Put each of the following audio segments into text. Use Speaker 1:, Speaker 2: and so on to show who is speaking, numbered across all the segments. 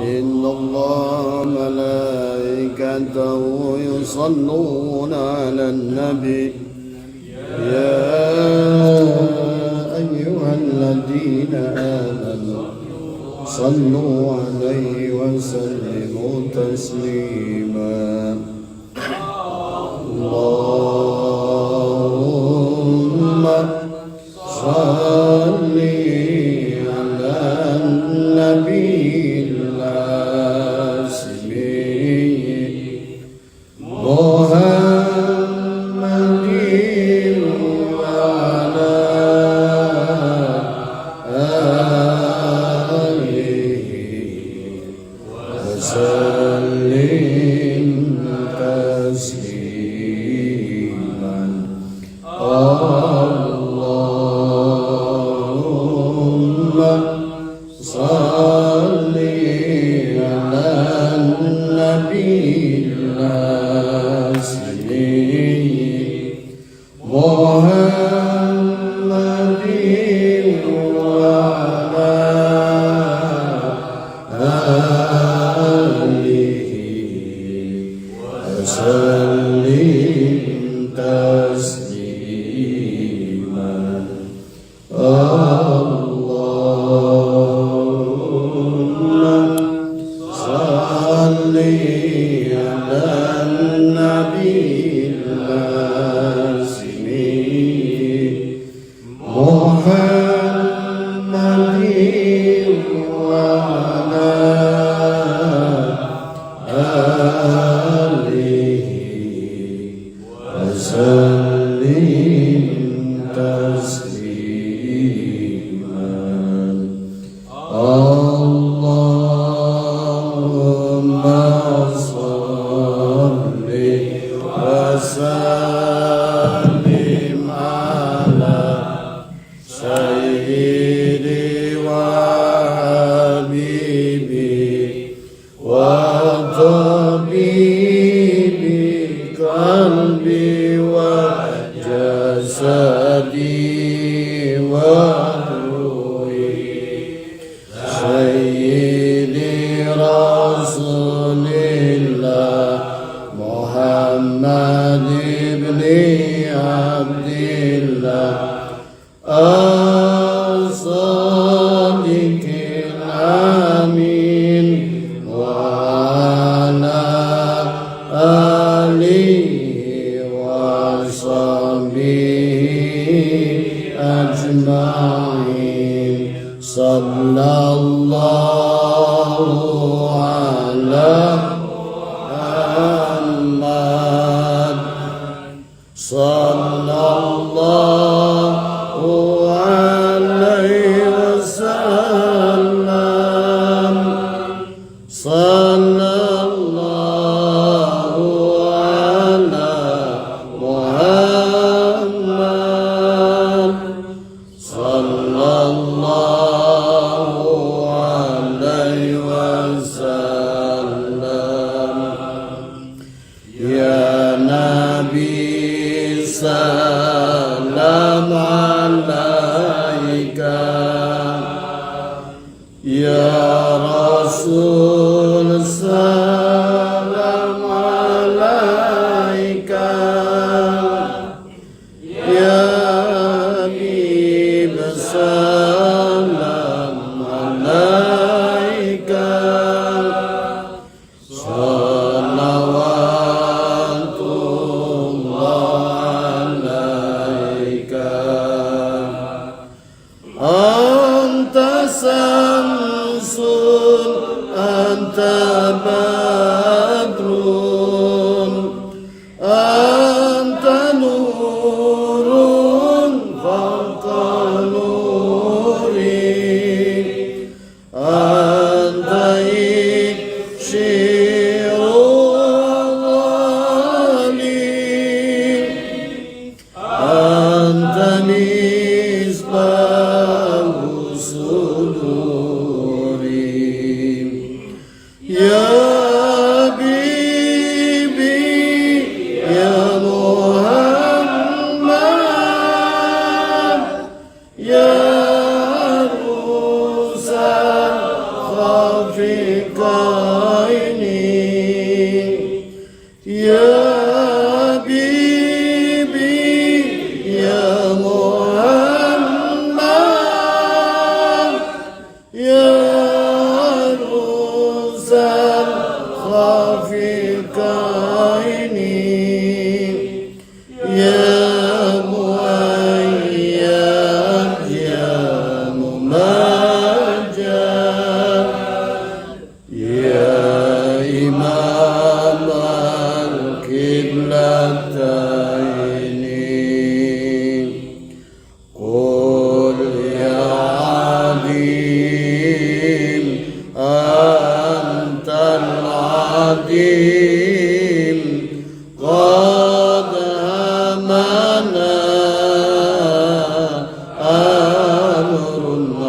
Speaker 1: إن الله ملائكته يصلون على النبي يا أيها الذين آمنوا صلوا عليه وسلموا تسليما اللهم صل على النبي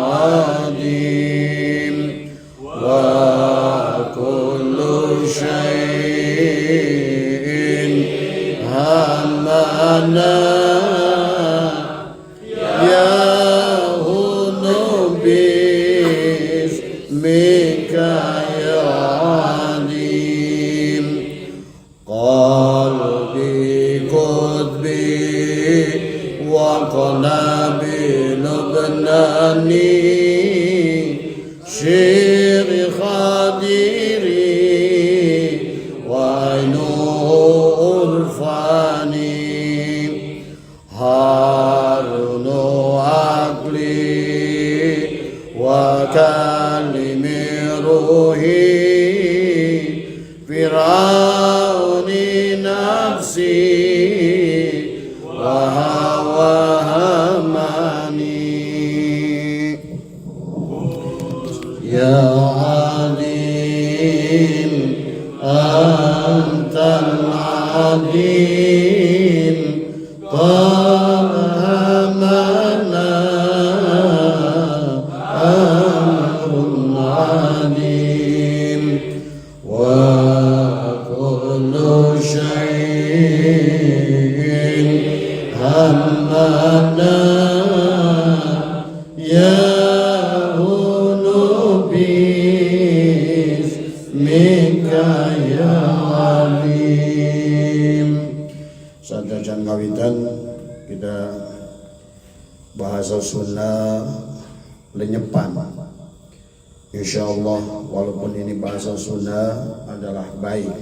Speaker 1: عظيم وكل شيء همنا يهون باسمك يا عليم قلبي قطبي وقلبي لبناني شيخ خديري وعينه عرفاني هارون عقلي وكلم روحي فرعون نفسي وهوى هماني يا عليم أنت العليم طال همنا أمر عليم وكل شيء همنا يهون باسمك يا عليم. Sadajang kawitan kita bahasa Sunda lenyepan. Insyaallah walaupun ini bahasa Sunda adalah baik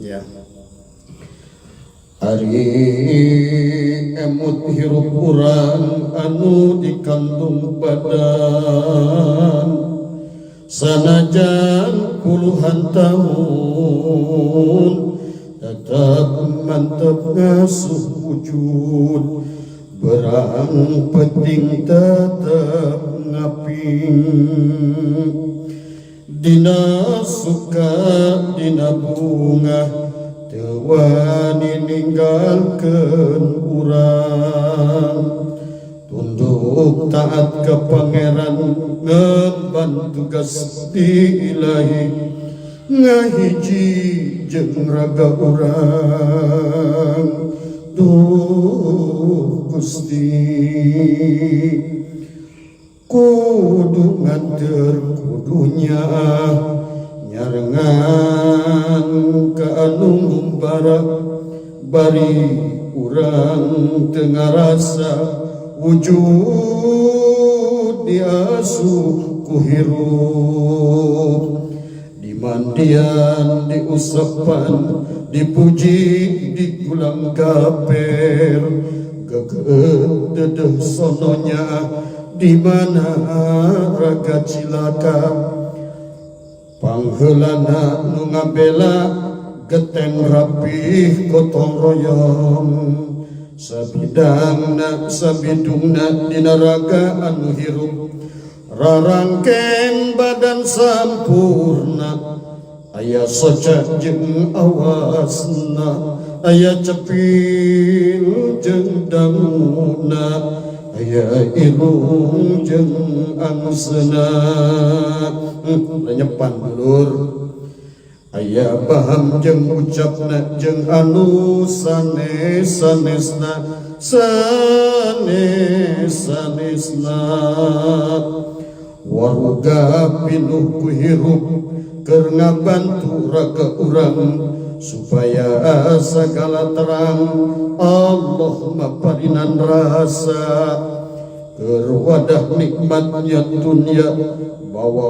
Speaker 1: ya. Ari emut hirup urang anu dikandung badan sanajan puluhan tahun tetap mantap ngasuh wujud berang penting tetap ngaping dina suka dina bunga tewani ninggalkeun urang tunduk taat ke pangeran ngeban tugas di ilahi ngahiji jeung raga urang duh Gusti kudu nganter kudunya nyarengan ka anu ngumbara bari urang teu ngarasa wujud diasuh ku hirup dimandian diusapan dipuji digulang kaper geget dedeh sononya di mana raga cilaka pangheulana nu ngabela geteng rapih gotong royong sabidangna sabidungna dina raga anu hirup rarangkeng badan sampurna aya soca jeung awasna aya cepil jeung danguna aya irung jeung angsena lenyepan dulur aya paham jeung ucapna jeung anu sanes-sanesna sanes-sanesna warga pinuh ku hirup keur ngabantu raga urang supaya segala terang Allah maparinan rasa keur wadah nikmatnya dunia bawa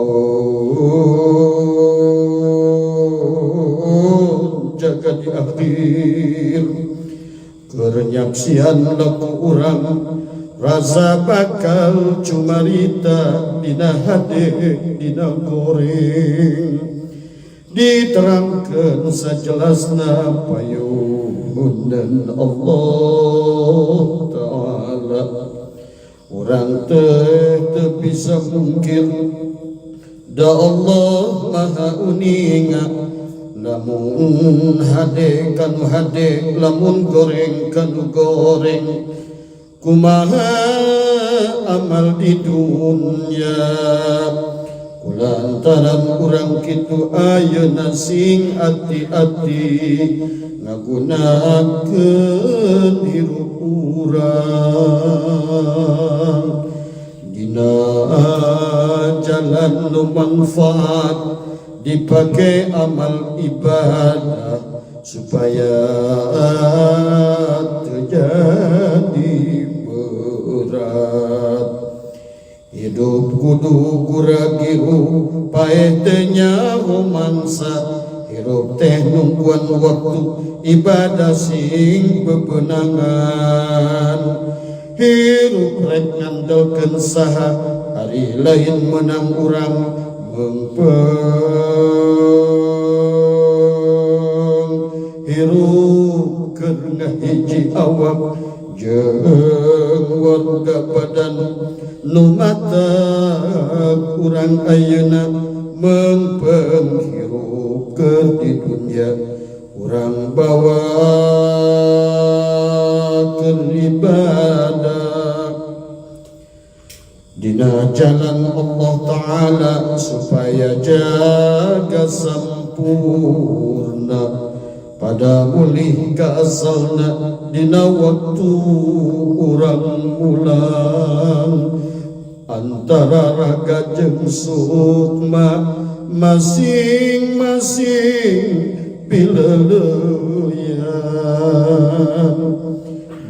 Speaker 1: jaga di akhir keur nyaksian laku urang rasa bakal cumarita dina hade dina goreng diterangkan sejelasna payunan Allah Ta'ala orang teu bisa mungkir da Allah maha uninga lamun hade kanu hade lamun goreng kanu goreng kumaha amal di dunia kulantaran urang kitu ayeuna sing ati-ati ngagunakeun hirup urang dina jalan nu manfaat dipakai amal ibadah supaya terjadi berat hidup kudu kuragiru paeh teh nyaho mangsa hirup teh nungguan waktu ibadah sing bebenangan hirup rek ngandalkeun saha hari lain menang urang mengpeng hirup keur ngahiji awak jeung warga badan nu matak urang ayeuna mengpeng hirup keur di dunya urang bawa keur ibadah dina jalan Allah Ta'ala supaya jaga sempurna pada mulih ka asalna dina waktu urang ulang antara raga jeung sukma masing-masing pileuyan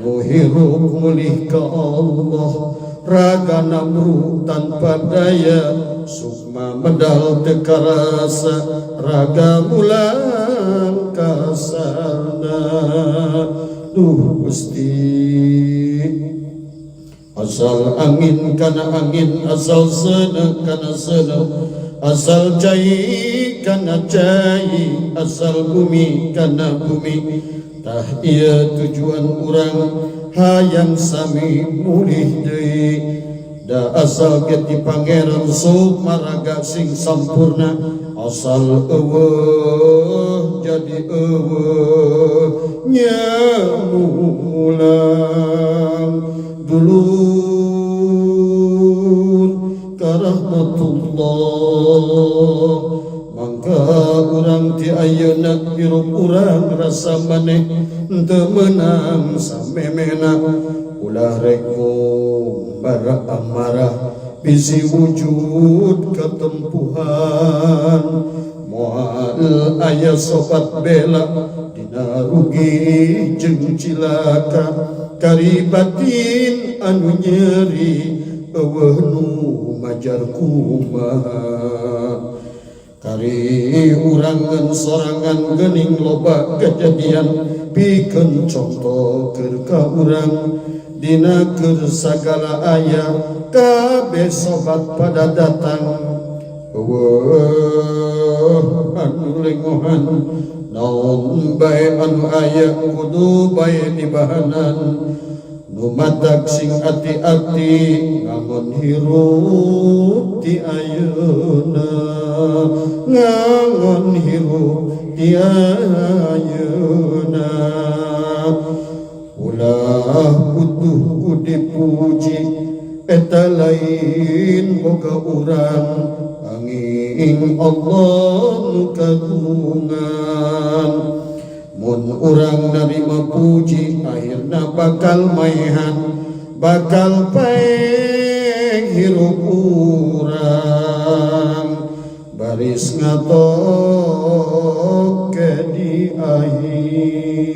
Speaker 1: nu hirup mulih ka Allah raga namru tanpa daya sukma medal teu karasa raga mulang kasarna duh Gusti asal angin kana angin asal seuneu kana seuneu asal cai kana cai asal bumi kana bumi tah ieu tujuan urang hayang sami mulih deui da asal geti pangeran sukma raga sing sampurna asal eueuh jadi eueuh nyamulang dulur karahmatullah mangka urang ti ayeuna hirup urang rasa maneh teu meunang samemena ulah rek bara amarah bisi wujud ketempuhan moal aya sobat bela dina rugi jeung cilaka karibatin anu nyeri eueuh nu majar kumaha kari urangan sorangan geuning loba kejadian pikeun contoh keur ka urang dina keur sagala aya kabeh sobat pada datang eueuh anu lengohan naon bae anu aya kudu bae dibahanan nu matak sing ati-ati ngangon hirup ti ayeuna ngangon hirup ti ayeuna ulah butuh dipuji eta lain boga urang angin Allah nu kagungan mun urang narima puji akhirna bakal maehan bakal paeng hirup urang baris ngatok ke di akhir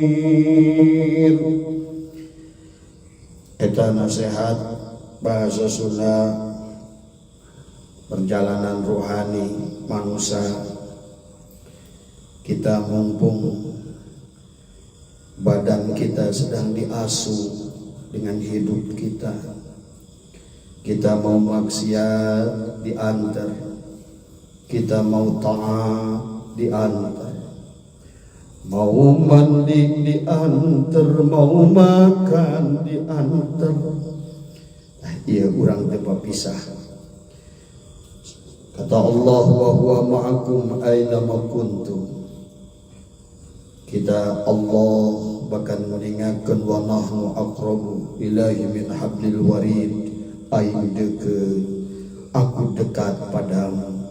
Speaker 1: eta nasihat bahasa Sunda perjalanan rohani manusia kita mumpung badan kita sedang diasuh dengan hidup kita mau maksiat diantar kita mau taat diantar mau mandi diantar mau makan diantar iya urang teu pisah kata Allah wa huwa ma'akum aina ma kuntum kita Allah bahkan meninggalkan wa nahnu aqrabu ilaihi min hablil warid Aideke, aku dekat padamu.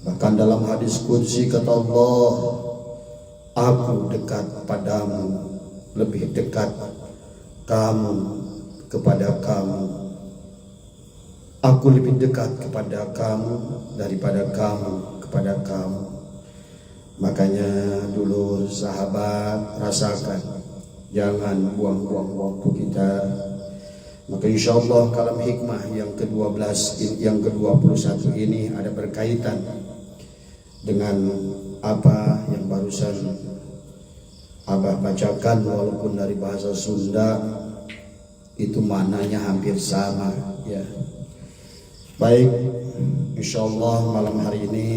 Speaker 1: Bahkan dalam hadis qudsi kata Allah, aku dekat padamu, lebih dekat kamu kepada kamu. Aku lebih dekat kepada kamu daripada kamu kepada kamu. Makanya dulu sahabat rasakan, jangan buang-buang waktu kita. Maka insya Allah kalam hikmah yang ke-12, yang ke-21 ini ada berkaitan dengan apa yang barusan Abah bacakan, walaupun dari bahasa Sunda itu maknanya hampir sama ya. Baik, insya Allah malam hari ini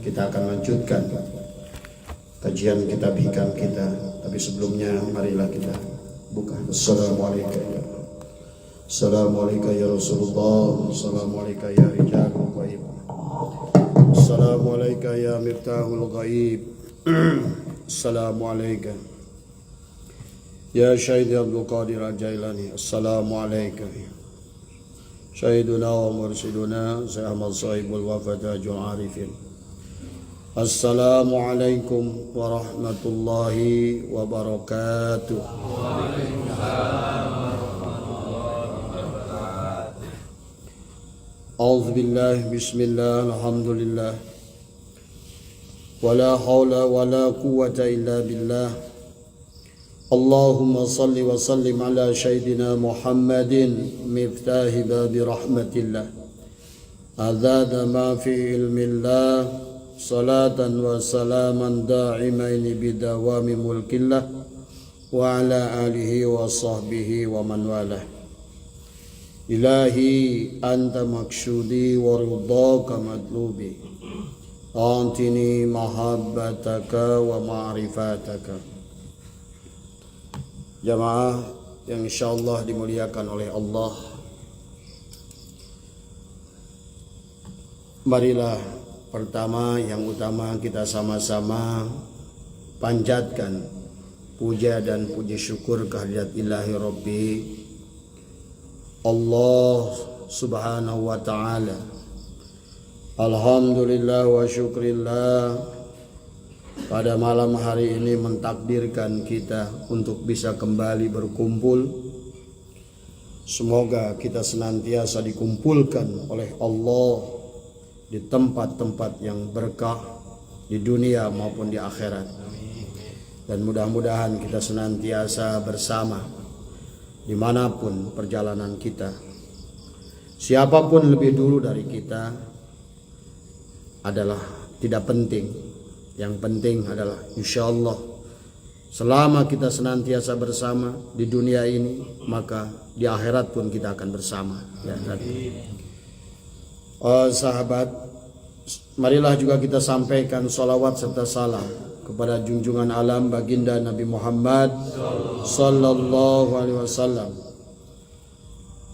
Speaker 1: kita akan lanjutkan kajian kitab hikam kita. Tapi sebelumnya marilah kita buka. Assalamualaikum. Assalamualaikum ya Rasulullah. Assalamualaikum ya Rijalul Ghaib. Assalamualaikum ya Miftahul Ghaib. Assalamualaikum ya Syahid Abdul Qadir Al-Jailani. Assalamualaikum Syahiduna wa mursiduna Syekh Ahmad Sahibul Wafatajul Arifin. Assalamualaikum warahmatullahi wabarakatuh. A'udzubillah, bismillah, alhamdulillah, wala hawla wala quwwata illa billah. Allahumma salli wa sallim ala Sayyidina Muhammadin miftahi babi rahmatillah, azada ma fi ilmillah, salatan wa salaman da'imaini bidawami mulkillah, wa ala alihi wa sahbihi wa man walah. Ilahi anta maksudi wa ridhaka matlubi, antini mahabbataka wa ma'rifataka. Jamaah yang insyaallah dimuliakan oleh Allah, marilah pertama yang utama kita sama-sama panjatkan puja dan puji syukur kehadirat Ilahi Rabbi Allah Subhanahu wa ta'ala. Alhamdulillah wa syukrillah, pada malam hari ini mentakdirkan kita untuk bisa kembali berkumpul. Semoga kita senantiasa dikumpulkan oleh Allah di tempat-tempat yang berkah di dunia maupun di akhirat. Dan mudah-mudahan kita senantiasa bersama dimanapun perjalanan kita. Siapapun lebih dulu dari kita adalah tidak penting. Yang penting adalah insyaallah selama kita senantiasa bersama di dunia ini, maka di akhirat pun kita akan bersama ya. Sahabat, marilah juga kita sampaikan salawat serta salam kepada junjungan alam baginda Nabi Muhammad sallallahu alaihi wasallam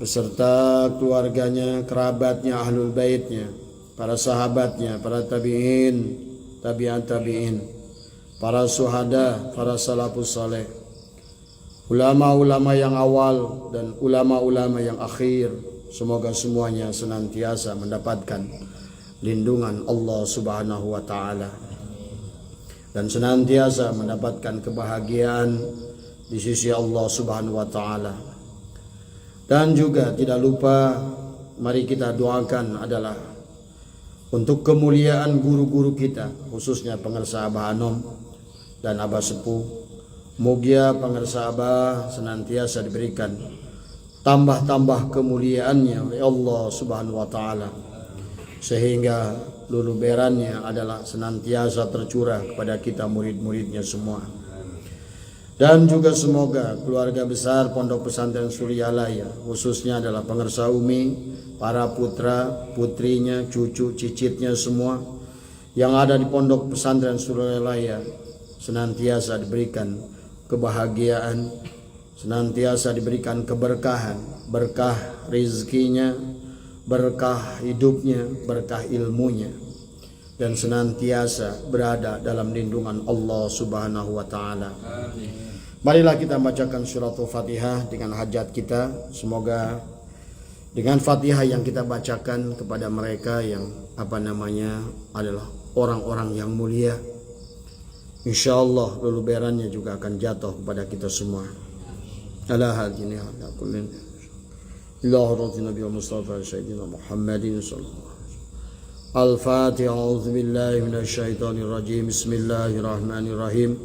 Speaker 1: beserta keluarganya, kerabatnya, ahlul baitnya, para sahabatnya, para tabi'in, tabi'at tabi'in, para syuhada, para salafus saleh, ulama-ulama yang awal dan ulama-ulama yang akhir. Semoga semuanya senantiasa mendapatkan lindungan Allah Subhanahu wa ta'ala dan senantiasa mendapatkan kebahagiaan di sisi Allah Subhanahu wa ta'ala. Dan juga tidak lupa mari kita doakan adalah untuk kemuliaan guru-guru kita, khususnya pengersa Abah Anom dan Abah Sepuh. Moga pengersa Abah senantiasa diberikan tambah-tambah kemuliaannya oleh Allah Subhanahu wa ta'ala, sehingga luluberannya adalah senantiasa tercurah kepada kita murid-muridnya semua. Dan juga semoga keluarga besar Pondok Pesantren Suryalaya, khususnya adalah pengersa Umi, para putra, putrinya, cucu, cicitnya semua yang ada di Pondok Pesantren Suryalaya senantiasa diberikan kebahagiaan, senantiasa diberikan keberkahan, berkah rezekinya, berkah hidupnya, berkah ilmunya, dan senantiasa berada dalam lindungan Allah Subhanahu wa ta'ala. Marilah kita bacakan surat Al-Fatihah dengan hajat kita. Semoga dengan Fatihah yang kita bacakan kepada mereka yang adalah orang-orang yang mulia. Insyaallah luluberannya juga akan jatuh kepada kita semua. Ala hadini ala kullin. Ilahurrahman Nabi Mustafa Sayyidina Muhammadin sallallahu Al-Fatiha. A'udzu billahi minasyaitonir rajim. Bismillahirrahmanirrahim.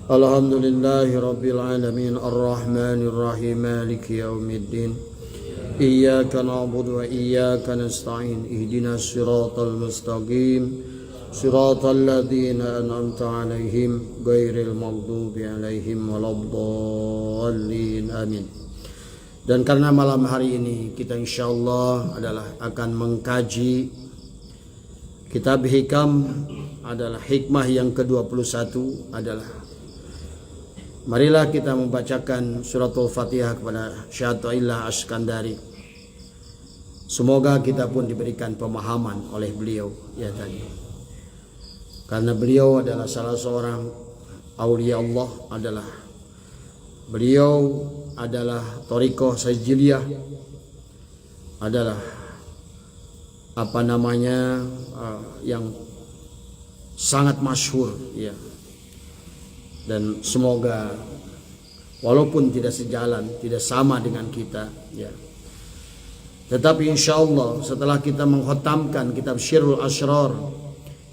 Speaker 1: Alhamdulillahi rabbil alamin arrahmanir rahim maliki yaumiddin. Iyyaka na'budu wa iyyaka nasta'in. Ihdinas siratal mustaqim. Siratal ladzina an'amta 'alaihim ghairil maghdubi 'alaihim waladdallin. Amin. Dan karena malam hari ini kita insyaallah akan mengkaji kitab Hikam, adalah hikmah yang ke-21 adalah marilah kita membacakan suratul Fatihah kepada Syekh Athaillah Askandari. Semoga kita pun diberikan pemahaman oleh beliau ya tadi. Karena beliau adalah salah seorang aulia Allah, beliau adalah Thariqah Sajiliyah, adalah yang sangat masyhur ya. Dan semoga walaupun tidak sejalan, tidak sama dengan kita ya, tetapi insyaallah setelah kita mengkhatamkan kitab Syirrul Asrar,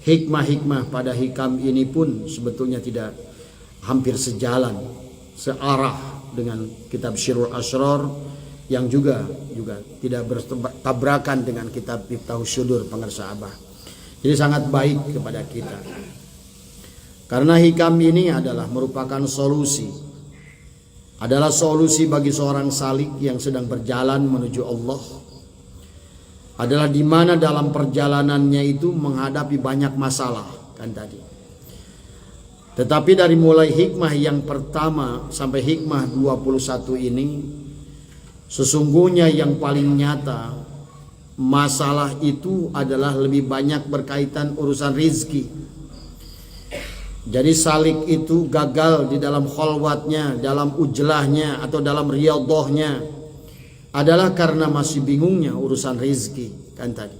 Speaker 1: hikmah-hikmah pada hikam ini pun sebetulnya tidak hampir sejalan, searah dengan kitab Syirrul Asrar yang juga tidak bertabrakan dengan kitab Miftahus Syudur Pengersa Abah. Jadi sangat baik kepada kita. Karena hikam ini merupakan solusi. Adalah solusi bagi seorang salik yang sedang berjalan menuju Allah. Adalah di mana dalam perjalanannya itu menghadapi banyak masalah kan tadi. Tetapi dari mulai hikmah yang pertama sampai hikmah 21 ini, sesungguhnya yang paling nyata masalah itu adalah lebih banyak berkaitan urusan rizki. Jadi salik itu gagal di dalam khalwatnya, dalam ujlahnya atau dalam riyadhahnya adalah karena masih bingungnya urusan rizki kan tadi.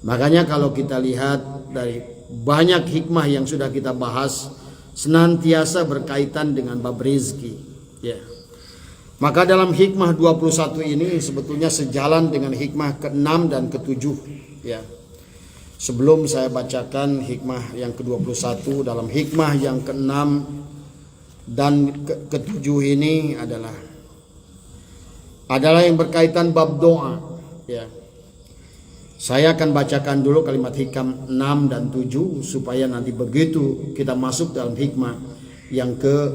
Speaker 1: Makanya kalau kita lihat dari banyak hikmah yang sudah kita bahas senantiasa berkaitan dengan bab rizki ya. Maka dalam hikmah 21 ini sebetulnya sejalan dengan hikmah ke-6 dan ke-7 ya. Sebelum saya bacakan hikmah yang ke-21, dalam hikmah yang ke-6 dan ke-7 ini adalah yang berkaitan bab doa ya. Saya akan bacakan dulu kalimat hikam 6 dan 7 supaya nanti begitu kita masuk dalam hikmah yang ke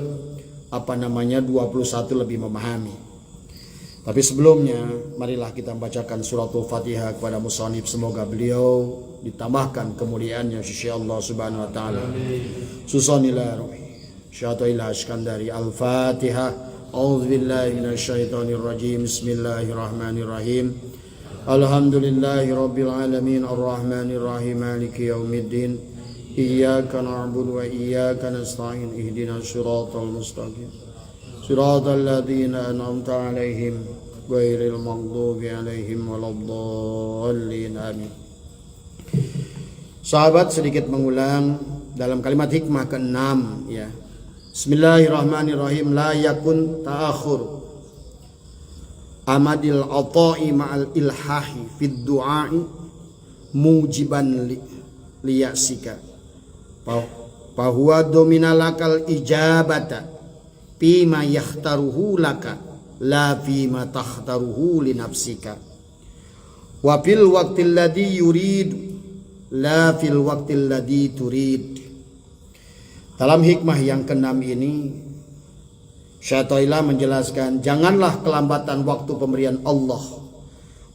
Speaker 1: 21 lebih memahami. Tapi sebelumnya marilah kita bacakan suratul Fatihah kepada musannif, semoga beliau ditambahkan kemuliaannya insya Allah subhanahu wa ta'ala. Susanillah Syekh Athaillah Askandari. Al-Fatihah. A'udzu billahi minasyaitonir rajim. Bismillahirrahmanirrahim. Alhamdulillahi rabbil alamin arrahmanir rahim maliki yaumiddin. Iyyaka na'budu wa iyyaka nasta'in. Ihdinas siratal mustaqim. Siratal ladzina an'amta 'alaihim ghairil maghdubi 'alaihim waladdallin. Amin. Sahabat, sedikit mengulang dalam kalimat hikmah ke-6 ya. Bismillahirrahmanirrahim. La yakun ta'akhur amadil ata'i ma'al ilhahi fid du'a'i mujiban liyasika fahuwa dominalakal ijabata fima yakhtaruhu laka la fima takhtaruhu li nafsika wa fil waqtil ladzi yurid la fil waqtil ladzi turid. Dalam hikmah yang ke-6 ini Syekh Athaillah menjelaskan, janganlah kelambatan waktu pemberian Allah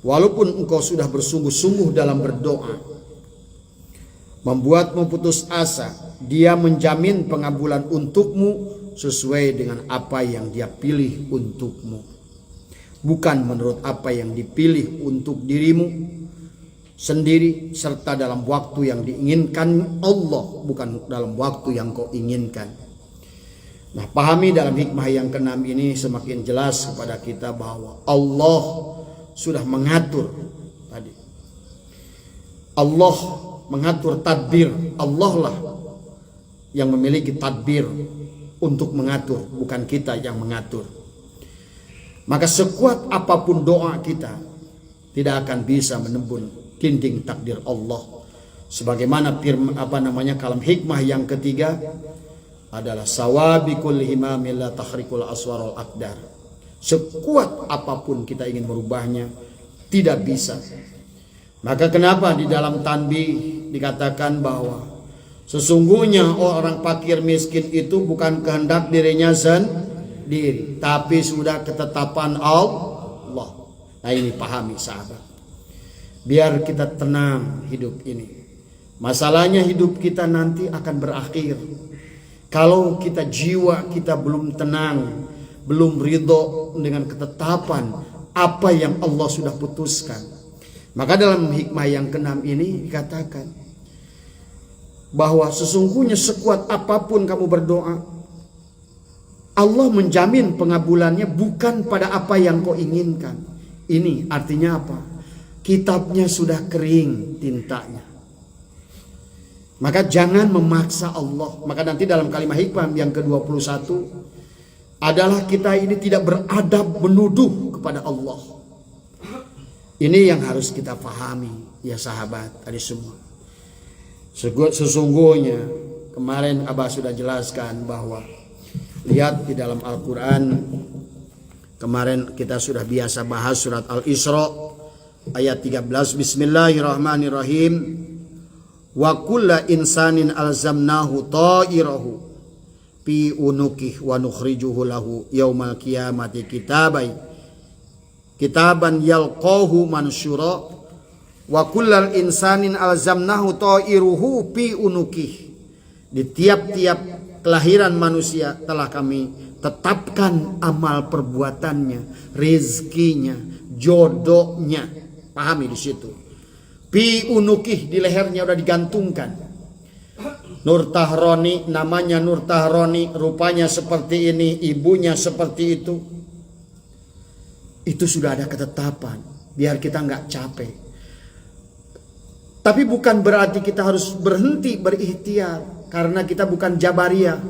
Speaker 1: walaupun engkau sudah bersungguh-sungguh dalam berdoa, membuatmu putus asa. Dia menjamin pengabulan untukmu sesuai dengan apa yang Dia pilih untukmu, bukan menurut apa yang dipilih untuk dirimu sendiri, serta dalam waktu yang diinginkan Allah, bukan dalam waktu yang kau inginkan. Nah, pahami dalam hikmah yang ke-6 ini semakin jelas kepada kita bahwa Allah sudah mengatur tadi. Allah mengatur tadbir. Allah lah yang memiliki tadbir untuk mengatur, bukan kita yang mengatur. Maka sekuat apapun doa kita tidak akan bisa menembus dinding takdir Allah. Sebagaimana kalam hikmah yang ketiga adalah sawabikul himamil la tahrikul aswarul akdar. Sekuat apapun kita ingin merubahnya tidak bisa. Maka kenapa di dalam tanbih dikatakan bahwa sesungguhnya orang fakir miskin itu bukan kehendak dirinya sendiri, tapi sudah ketetapan Allah. Nah ini pahami sahabat, biar kita tenang hidup ini. Masalahnya hidup kita nanti akan berakhir. Kalau kita jiwa kita belum tenang, belum ridho dengan ketetapan apa yang Allah sudah putuskan, maka dalam hikmah yang keenam ini dikatakan bahwa sesungguhnya sekuat apapun kamu berdoa, Allah menjamin pengabulannya bukan pada apa yang kau inginkan. Ini artinya apa? Kitabnya sudah kering tintanya. Maka jangan memaksa Allah. Maka nanti dalam kalimat hikmah yang ke-21 adalah kita ini tidak beradab menuduh kepada Allah. Ini yang harus kita pahami ya sahabat tadi semua. Sesungguhnya kemarin Abah sudah jelaskan bahwa lihat di dalam Al-Quran, kemarin kita sudah biasa bahas surat Al-Isra ayat 13. Bismillahirrahmanirrahim. Wa kulla insanin alzamnahu ta'irahu fi unukih wa nukhrijuhu lahu yaumal qiyamati kitaban yalqahu mansyura. Wa kullal insanin alzamnahu ta'iruhu fi unukih. Di tiap-tiap kelahiran manusia telah kami tetapkan amal perbuatannya, rezekinya, jodohnya. Pahami di situ. Fi unukih, di lehernya udah digantungkan. Nur Tahroni, namanya Nur Tahroni, rupanya seperti ini, ibunya seperti itu. Itu sudah ada ketetapan, biar kita nggak capek. Tapi bukan berarti kita harus berhenti berikhtiar, karena kita bukan Jabariyah.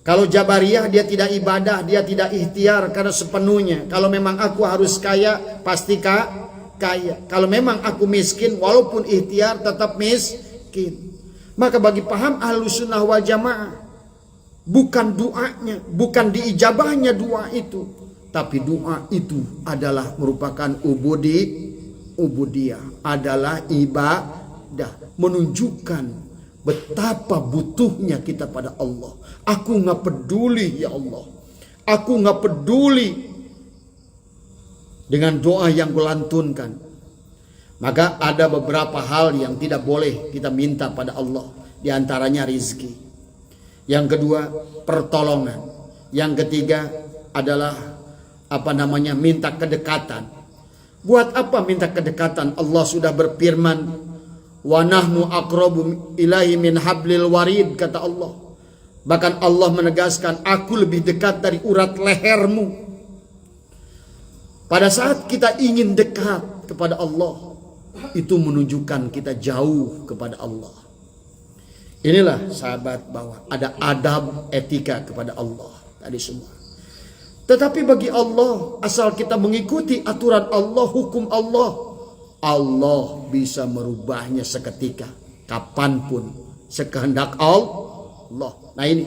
Speaker 1: Kalau Jabariyah dia tidak ibadah, dia tidak ikhtiar karena sepenuhnya. Kalau memang aku harus kaya, pasti kaya. Kalau memang aku miskin, walaupun ikhtiar tetap miskin. Maka bagi paham Ahlus Sunnah wal Jamaah, bukan doanya, bukan diijabahnya doa itu, tapi doa itu adalah merupakan ubudiyah, adalah ibadah, menunjukkan betapa butuhnya kita pada Allah. Aku nggak peduli ya Allah, aku nggak peduli dengan doa yang kulantunkan. Maka ada beberapa hal yang tidak boleh kita minta pada Allah. Di antaranya rizki. Yang kedua pertolongan. Yang ketiga adalah minta kedekatan. Buat apa minta kedekatan? Allah sudah berfirman, wa nahnu aqrabu ilaihi min hablil warid, kata Allah. Bahkan Allah menegaskan, aku lebih dekat dari urat lehermu. Pada saat kita ingin dekat kepada Allah, itu menunjukkan kita jauh kepada Allah. Inilah sahabat bahwa ada adab etika kepada Allah tadi semua. Tetapi bagi Allah, asal kita mengikuti aturan Allah, hukum Allah, Allah bisa merubahnya seketika, kapanpun, sekehendak Allah. Nah ini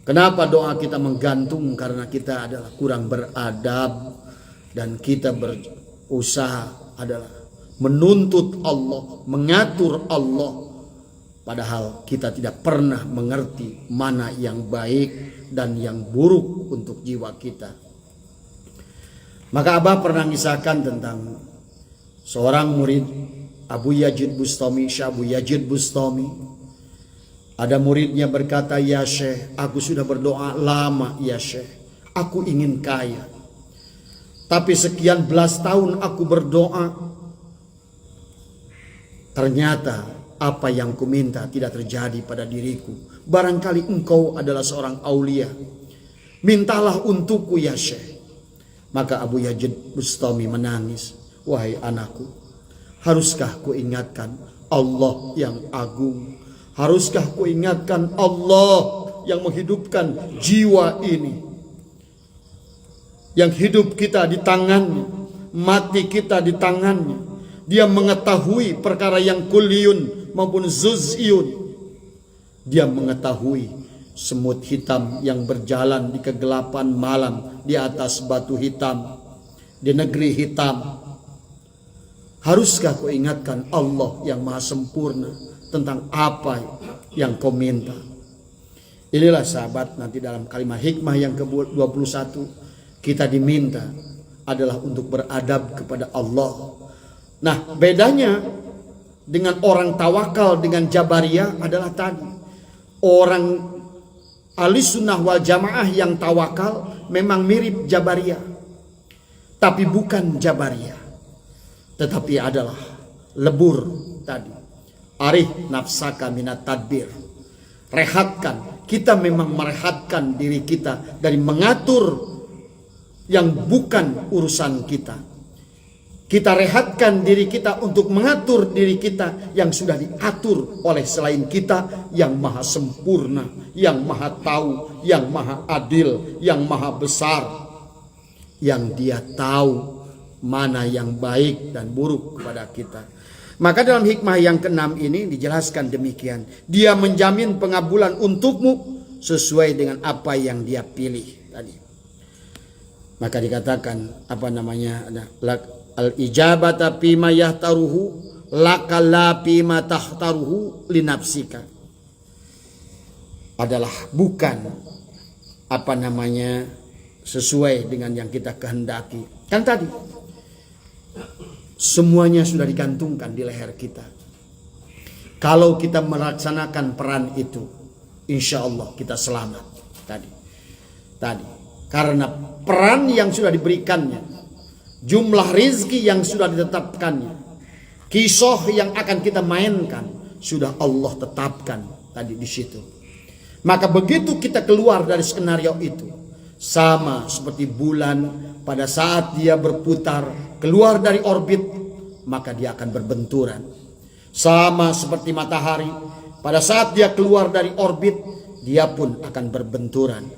Speaker 1: kenapa doa kita menggantung, karena kita adalah kurang beradab. Dan kita berusaha adalah menuntut Allah, mengatur Allah, padahal kita tidak pernah mengerti mana yang baik dan yang buruk untuk jiwa kita. Maka Abah pernah mengisahkan tentang seorang murid Abu Yazid Bustami, Syekh Abu Yazid Bustami. Ada muridnya berkata, ya Syekh, aku sudah berdoa lama ya Syekh, aku ingin kaya. Tapi sekian belas tahun aku berdoa, ternyata apa yang kuminta tidak terjadi pada diriku. Barangkali engkau adalah seorang aulia. Mintalah untukku ya Syekh. Maka Abu Yazid Bustami menangis. Wahai anakku, haruskah ku ingatkan Allah yang agung? Haruskah ku ingatkan Allah yang menghidupkan jiwa ini? Yang hidup kita di tangannya, mati kita di tangannya. Dia mengetahui perkara yang kulliyun maupun zuz'iyun. Dia mengetahui semut hitam yang berjalan di kegelapan malam di atas batu hitam di negeri hitam. Haruskah kau ingatkan Allah yang maha sempurna tentang apa yang kau minta? Inilah sahabat, nanti dalam kalimat hikmah yang ke-21 kita diminta adalah untuk beradab kepada Allah. Nah, bedanya dengan orang tawakal dengan Jabariyah adalah tadi, orang ahli sunnah wal jamaah yang tawakal memang mirip Jabariyah, tapi bukan Jabariyah, tetapi adalah lebur tadi. Arih nafsaka minat tadbir. Rehatkan, kita memang merehatkan diri kita dari mengatur yang bukan urusan kita. Kita rehatkan diri kita untuk mengatur diri kita yang sudah diatur oleh selain kita yang maha sempurna, yang maha tahu, yang maha adil, yang maha besar, yang dia tahu mana yang baik dan buruk kepada kita. Maka dalam hikmah yang ke-6 ini dijelaskan demikian. Dia menjamin pengabulan untukmu sesuai dengan apa yang dia pilih tadi. Maka dikatakan al-ijabata fima yahtaruhu laka la fima tahtaruhu linafsika. Adalah bukan sesuai dengan yang kita kehendaki. Kan tadi semuanya sudah digantungkan di leher kita. Kalau kita melaksanakan peran itu, insya Allah kita selamat. Tadi karena peran yang sudah diberikannya, jumlah rizki yang sudah ditetapkannya, kisah yang akan kita mainkan sudah Allah tetapkan tadi di situ. Maka begitu kita keluar dari skenario itu, sama seperti bulan pada saat dia berputar keluar dari orbit, maka dia akan berbenturan. Sama seperti matahari, pada saat dia keluar dari orbit, dia pun akan berbenturan.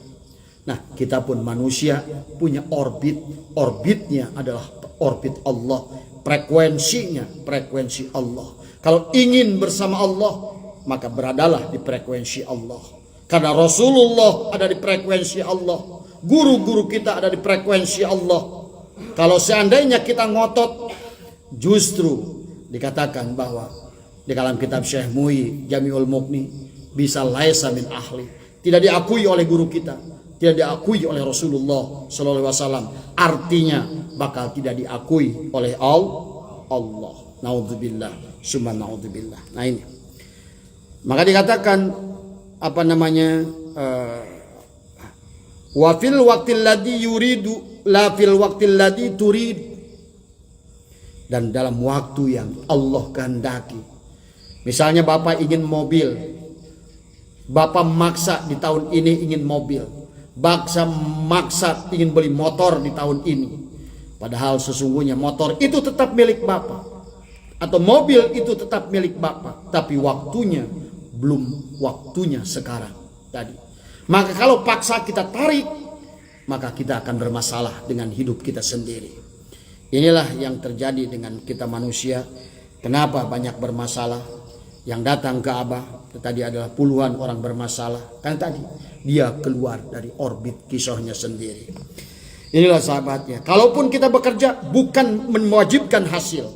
Speaker 1: Nah, kita pun manusia punya orbit. Orbitnya adalah orbit Allah. Frekuensinya frekuensi Allah. Kalau ingin bersama Allah, maka beradalah di frekuensi Allah. Karena Rasulullah ada di frekuensi Allah. Guru-guru kita ada di frekuensi Allah. Kalau seandainya kita ngotot, justru dikatakan bahwa di dalam kitab Syekh Mu'i Jami'ul Mughni bisa laisa min ahli, tidak diakui oleh guru kita, tidak diakui oleh Rasulullah sallallahu alaihi wasallam, artinya bakal tidak diakui oleh Allah. Naudzubillah, summa naudzubillah. Nah ini. Maka dikatakan wa fil waqtil ladzi yuridu la fil waqtil ladzi turid. Dan dalam waktu yang Allah kehendaki. Misalnya Bapak ingin mobil, Bapak maksa di tahun ini ingin mobil, Bapak maksa ingin beli motor di tahun ini, padahal sesungguhnya motor itu tetap milik Bapak, atau mobil itu tetap milik Bapak, tapi waktunya belum waktunya sekarang tadi. Maka kalau paksa kita tarik, maka kita akan bermasalah dengan hidup kita sendiri. Inilah yang terjadi dengan kita manusia. Kenapa banyak bermasalah? Yang datang ke Abah tadi adalah puluhan orang bermasalah. Kan tadi dia keluar dari orbit kisahnya sendiri. Inilah sahabatnya. Kalaupun kita bekerja bukan mewajibkan hasil.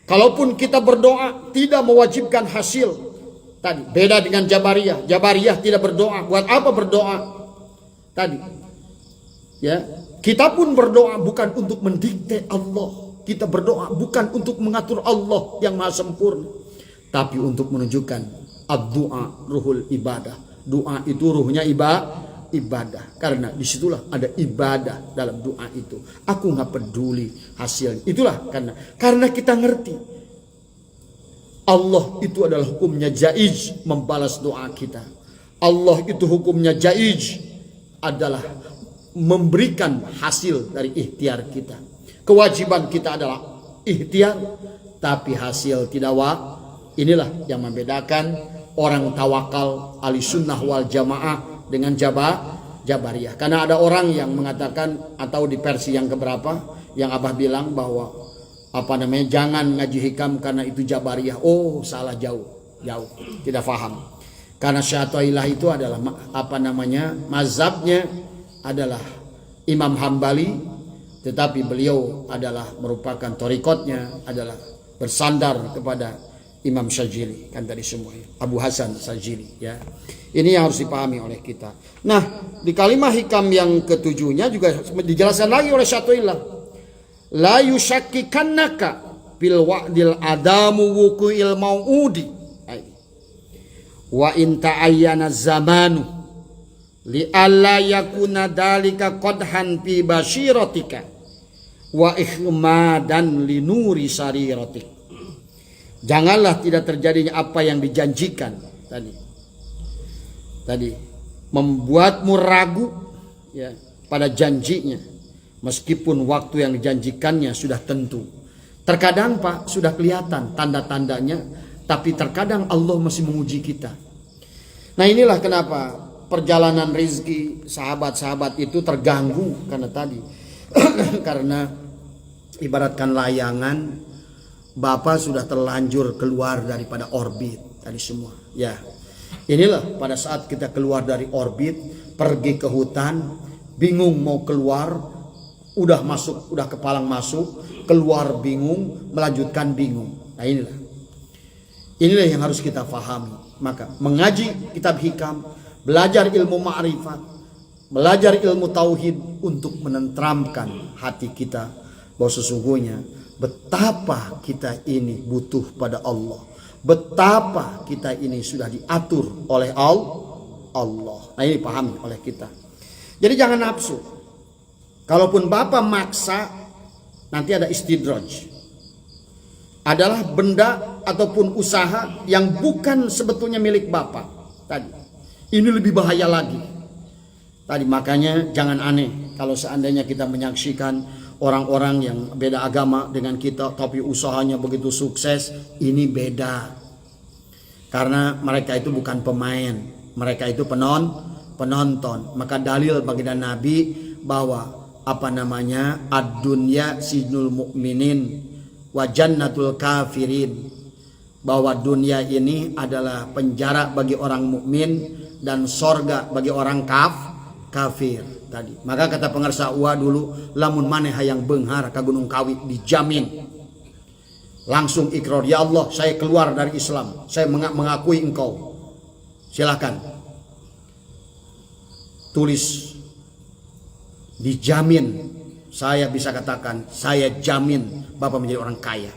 Speaker 1: Kalaupun kita berdoa tidak mewajibkan hasil. Tadi beda dengan Jabariyah. Jabariyah tidak berdoa. Buat apa berdoa? Tadi ya, kita pun berdoa bukan untuk mendikte Allah. Kita berdoa bukan untuk mengatur Allah yang maha sempurna, tapi untuk menunjukkan ad-du'a ruhul ibadah. Doa itu ruhnya ibadah. Karena disitulah ada ibadah dalam doa itu. Aku nggak peduli hasilnya. Itulah karena kita ngerti Allah itu adalah hukumnya jaiz membalas doa kita. Allah itu hukumnya jaiz adalah memberikan hasil dari ikhtiar kita. Kewajiban kita adalah ikhtiar, tapi hasil tidak inilah yang membedakan orang tawakal ahli sunnah wal jamaah dengan jabariyah. Karena ada orang yang mengatakan, atau di versi yang keberapa yang Abah bilang bahwa jangan ngaji hikam karena itu jabariyah. Oh, salah, jauh tidak paham. Karena Syati'ilah itu adalah mazhabnya adalah Imam Hambali, tetapi beliau adalah merupakan torikotnya adalah bersandar kepada Imam Syadzili, kan tadi semuanya Abu Hasan Syadzili, ya. Ini yang harus dipahami oleh kita. Nah, di kalimat hikam yang ketujuhnya juga dijelaskan lagi oleh Syati'ilah. La yushakkikannaka bil wa'dil adamu wuku'il mau'udi wa in ta'ayyana zamanu li alla yakuna dalika qadhan fi bashiratika wa ihmadan li nuri sariratik. Janganlah tidak terjadinya apa yang dijanjikan tadi membuatmu ragu, ya, pada janjinya, meskipun waktu yang dijanjikannya sudah tentu. Terkadang Pak sudah kelihatan tanda-tandanya, tapi terkadang Allah masih menguji kita. Nah, inilah kenapa perjalanan rezeki sahabat-sahabat itu terganggu karena tadi karena ibaratkan layangan, Bapak sudah terlanjur keluar daripada orbit tadi semua, ya. Inilah pada saat kita keluar dari orbit, pergi ke hutan, bingung mau keluar, udah kepalang masuk, keluar bingung, melanjutkan bingung. Nah, inilah yang harus kita fahami. Maka mengaji kitab hikam, belajar ilmu ma'rifat, belajar ilmu tauhid untuk menenteramkan hati kita bahwa sesungguhnya betapa kita ini butuh pada Allah, betapa kita ini sudah diatur oleh Allah. Nah, ini pahami oleh kita. Jadi jangan nafsu. Kalaupun Bapak maksa, nanti ada istidraj. Adalah benda ataupun usaha yang bukan sebetulnya milik Bapak tadi. Ini lebih bahaya lagi. Tadi makanya jangan aneh kalau seandainya kita menyaksikan orang-orang yang beda agama dengan kita, tapi usahanya begitu sukses. Ini beda. Karena mereka itu bukan pemain, mereka itu penonton. Maka dalil baginda Nabi bahwa ad-dunya sijnul mu'minin wa jannatul kafirin, bahwa dunia ini adalah penjara bagi orang mukmin dan sorga bagi orang kafir tadi. Maka kata pengarsa Uwa dulu, lamun maneh hayang beunghar ka Gunung Kawi dijamin. Langsung ikrar, ya Allah saya keluar dari Islam, saya mengakui engkau. Silakan tulis, dijamin. Saya bisa katakan, saya jamin Bapak menjadi orang kaya.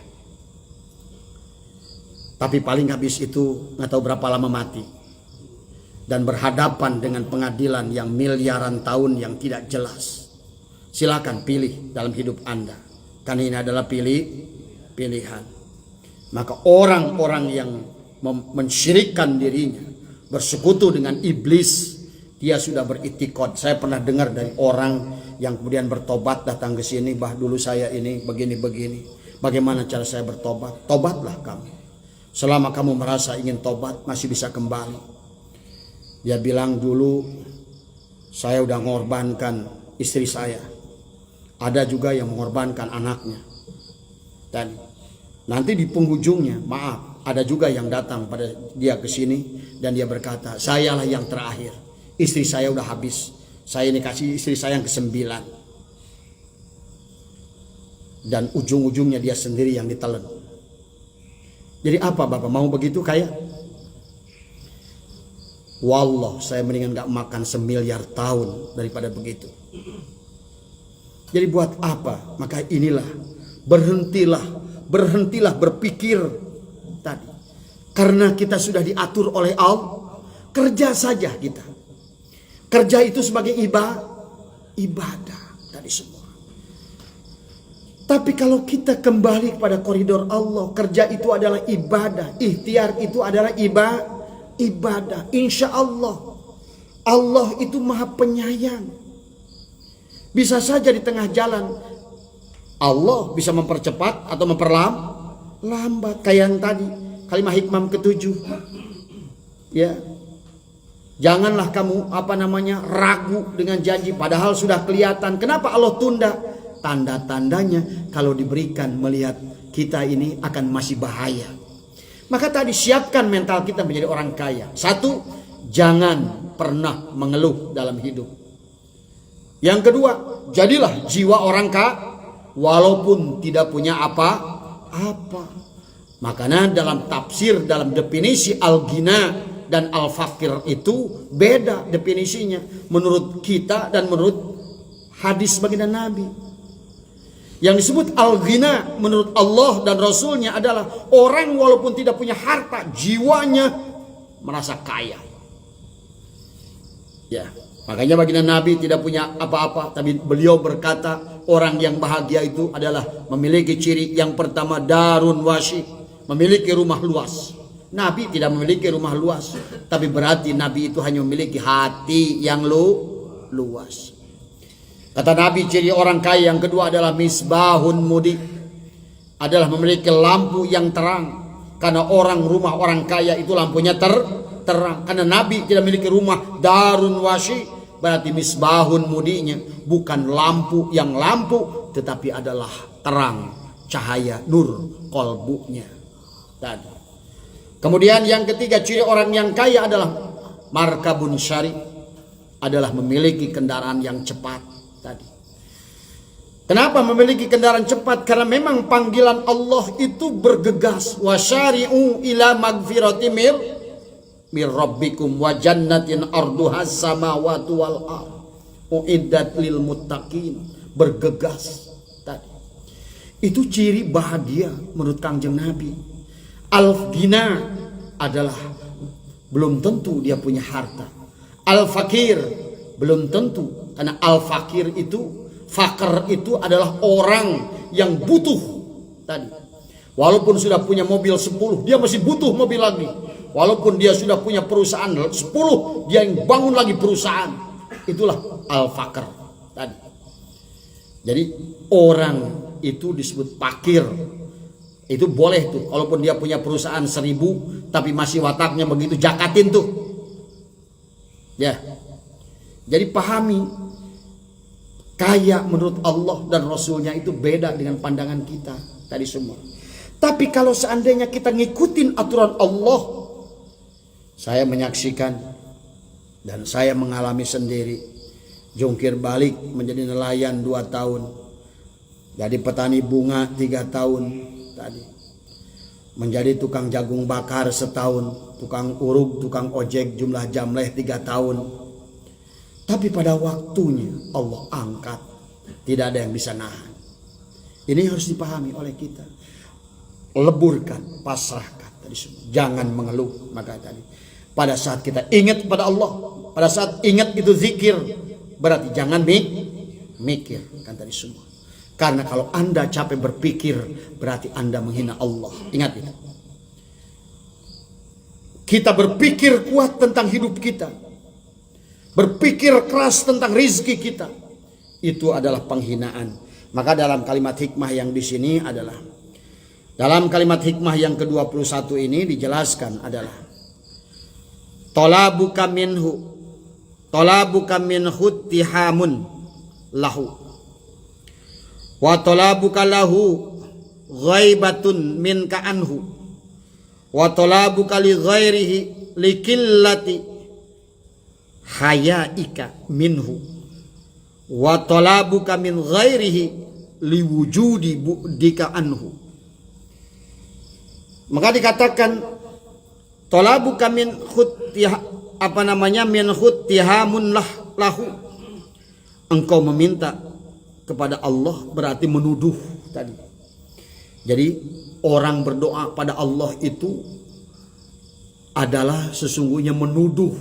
Speaker 1: Tapi paling habis itu nggak tahu berapa lama mati. Dan berhadapan dengan pengadilan yang miliaran tahun yang tidak jelas. Silakan pilih dalam hidup Anda. Karena ini adalah pilihan. Maka orang-orang yang mensyirikkan dirinya, bersekutu dengan iblis, dia sudah beritikad. Saya pernah dengar dari orang yang kemudian bertobat datang ke sini, bah dulu saya ini begini-begini. Bagaimana cara saya bertobat? Tobatlah kamu. Selama kamu merasa ingin tobat, masih bisa kembali. Dia bilang dulu saya udah mengorbankan istri saya. Ada juga yang mengorbankan anaknya. Dan nanti di penghujungnya, maaf, ada juga yang datang pada dia ke sini dan dia berkata, sayalah yang terakhir. Istri saya udah habis. Saya ini kasih istri saya yang ke-9. Dan ujung-ujungnya dia sendiri yang ditelan. Jadi apa Bapak? Mau begitu kaya? Wallah, saya mendingan gak makan 1 miliar tahun daripada begitu. Jadi buat apa? Maka inilah, berhentilah berpikir tadi. Karena kita sudah diatur oleh Allah, kerja saja kita. Kerja itu sebagai ibadah tadi semua. Tapi kalau kita kembali kepada koridor Allah, kerja itu adalah ibadah, ikhtiar itu adalah ibadah. Insya Allah, Allah itu maha penyayang. Bisa saja di tengah jalan Allah bisa mempercepat atau memperlambat. Kayak yang tadi, kalimat hikmah ketujuh. Ya. Janganlah kamu ragu dengan janji padahal sudah kelihatan. Kenapa Allah tunda? Tanda-tandanya kalau diberikan melihat kita ini akan masih bahaya. Maka tadi siapkan mental kita menjadi orang kaya. Satu, jangan pernah mengeluh dalam hidup. Yang kedua, jadilah jiwa orang kaya walaupun tidak punya apa-apa. Makanya dalam tafsir, dalam definisi al-ghina dan al-fakir itu beda definisinya menurut kita dan menurut hadis baginda Nabi. Yang disebut al-ghina menurut Allah dan Rasulnya adalah orang walaupun tidak punya harta, jiwanya merasa kaya. Ya, makanya baginda Nabi tidak punya apa-apa, tapi beliau berkata orang yang bahagia itu adalah memiliki ciri yang pertama darun wasi, memiliki rumah luas. Nabi tidak memiliki rumah luas, tapi berarti Nabi itu hanya memiliki hati yang luas. Kata Nabi, ciri orang kaya yang kedua adalah misbahun mudi, adalah memiliki lampu yang terang. Karena rumah orang kaya itu lampunya terang. Karena Nabi tidak memiliki rumah darun wasi, berarti misbahun mudinya bukan lampu yang lampu, tetapi adalah terang, cahaya, nur kolbunya tadi. Kemudian yang ketiga, ciri orang yang kaya adalah markabun syari, adalah memiliki kendaraan yang cepat tadi. Kenapa memiliki kendaraan cepat? Karena memang panggilan Allah itu bergegas. Wasyari'u ila magfirati mir rabbikum wa jannatin arduhas samawati wal ardh uiddat lil muttaqin. Bergegas tadi. Itu ciri bahagia menurut Kangjeng Nabi. Al-ghina adalah belum tentu dia punya harta. Al-fakir belum tentu, karena al-fakir itu, fakir itu adalah orang yang butuh tadi. Walaupun sudah punya mobil 10, dia masih butuh mobil lagi. Walaupun dia sudah punya perusahaan 10, dia yang bangun lagi perusahaan. Itulah al-fakir tadi. Jadi orang itu disebut fakir. Itu boleh tuh, walaupun dia punya perusahaan 1000, tapi masih wataknya begitu, jakatin tuh. Ya. Jadi pahami, kaya menurut Allah dan Rasulnya itu beda dengan pandangan kita tadi semua. Tapi kalau seandainya kita ngikutin aturan Allah, saya menyaksikan dan saya mengalami sendiri, jungkir balik menjadi nelayan 2 tahun, jadi petani bunga 3 tahun tadi, menjadi tukang jagung bakar setahun, tukang uruk, tukang ojek, jumlah jamleh 3 tahun. Tapi pada waktunya Allah angkat, tidak ada yang bisa nahan. Ini harus dipahami oleh kita. Leburkan, pasrahkan tadi semua. Jangan mengeluh. Maka tadi pada saat kita ingat pada Allah, pada saat ingat itu zikir, berarti jangan mikir kan tadi semua. Karena kalau Anda capek berpikir, berarti Anda menghina Allah. Ingat itu. Kita berpikir kuat tentang hidup kita, berpikir keras tentang rizki kita, itu adalah penghinaan. Maka dalam kalimat hikmah yang di sini adalah, dalam kalimat hikmah yang ke-21 ini dijelaskan adalah talabuka minhu tihamun lahu wa talabuka lahu ghaibatun minka anhu wa talabuka li ghairihi likillati hayaika minhu wa talabuka min ghairihi liwujudi bu'dika anhu. Maka dikatakan talabuka min min khutihamun lahu, engkau meminta kepada Allah berarti menuduh tadi. Jadi orang berdoa pada Allah itu adalah sesungguhnya menuduh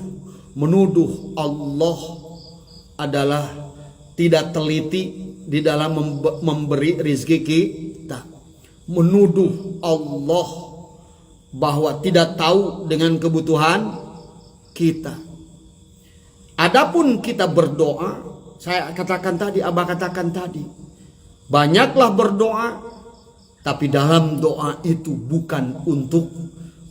Speaker 1: Allah adalah tidak teliti di dalam memberi rezeki kita, menuduh Allah bahwa tidak tahu dengan kebutuhan kita. Adapun kita berdoa saya katakan tadi, Abah katakan tadi, banyaklah berdoa, tapi dalam doa itu bukan untuk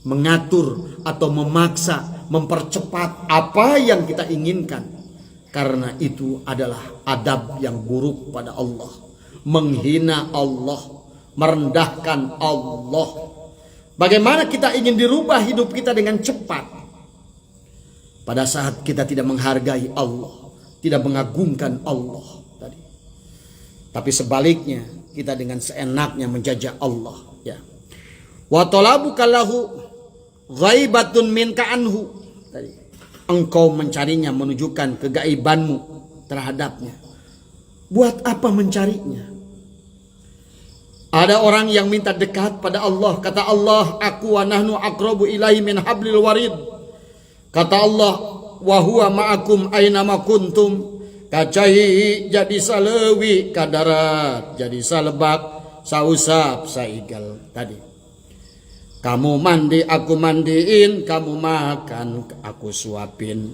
Speaker 1: mengatur atau memaksa, mempercepat apa yang kita inginkan. Karena itu adalah adab yang buruk pada Allah. Menghina Allah, merendahkan Allah. Bagaimana kita ingin dirubah hidup kita dengan cepat, pada saat kita tidak menghargai Allah, tidak mengagungkan Allah tadi. Tapi sebaliknya, kita dengan seenaknya menjajah Allah, ya. Wa talabuka lahu ghaibatun minka anhu tadi. Engkau mencarinya, menunjukkan kegaibanmu terhadapnya. Buat apa mencarinya? Ada orang yang minta dekat pada Allah. Kata Allah, aku wa nahnu aqrabu ilaihi min hablil warid. Kata Allah, wa huwa ma'akum aina ma kuntum. Kacai jadi salewi kadarat, jadi salebak, sausap, saigal tadi. Kamu mandi, aku mandiin. Kamu makan, aku suapin.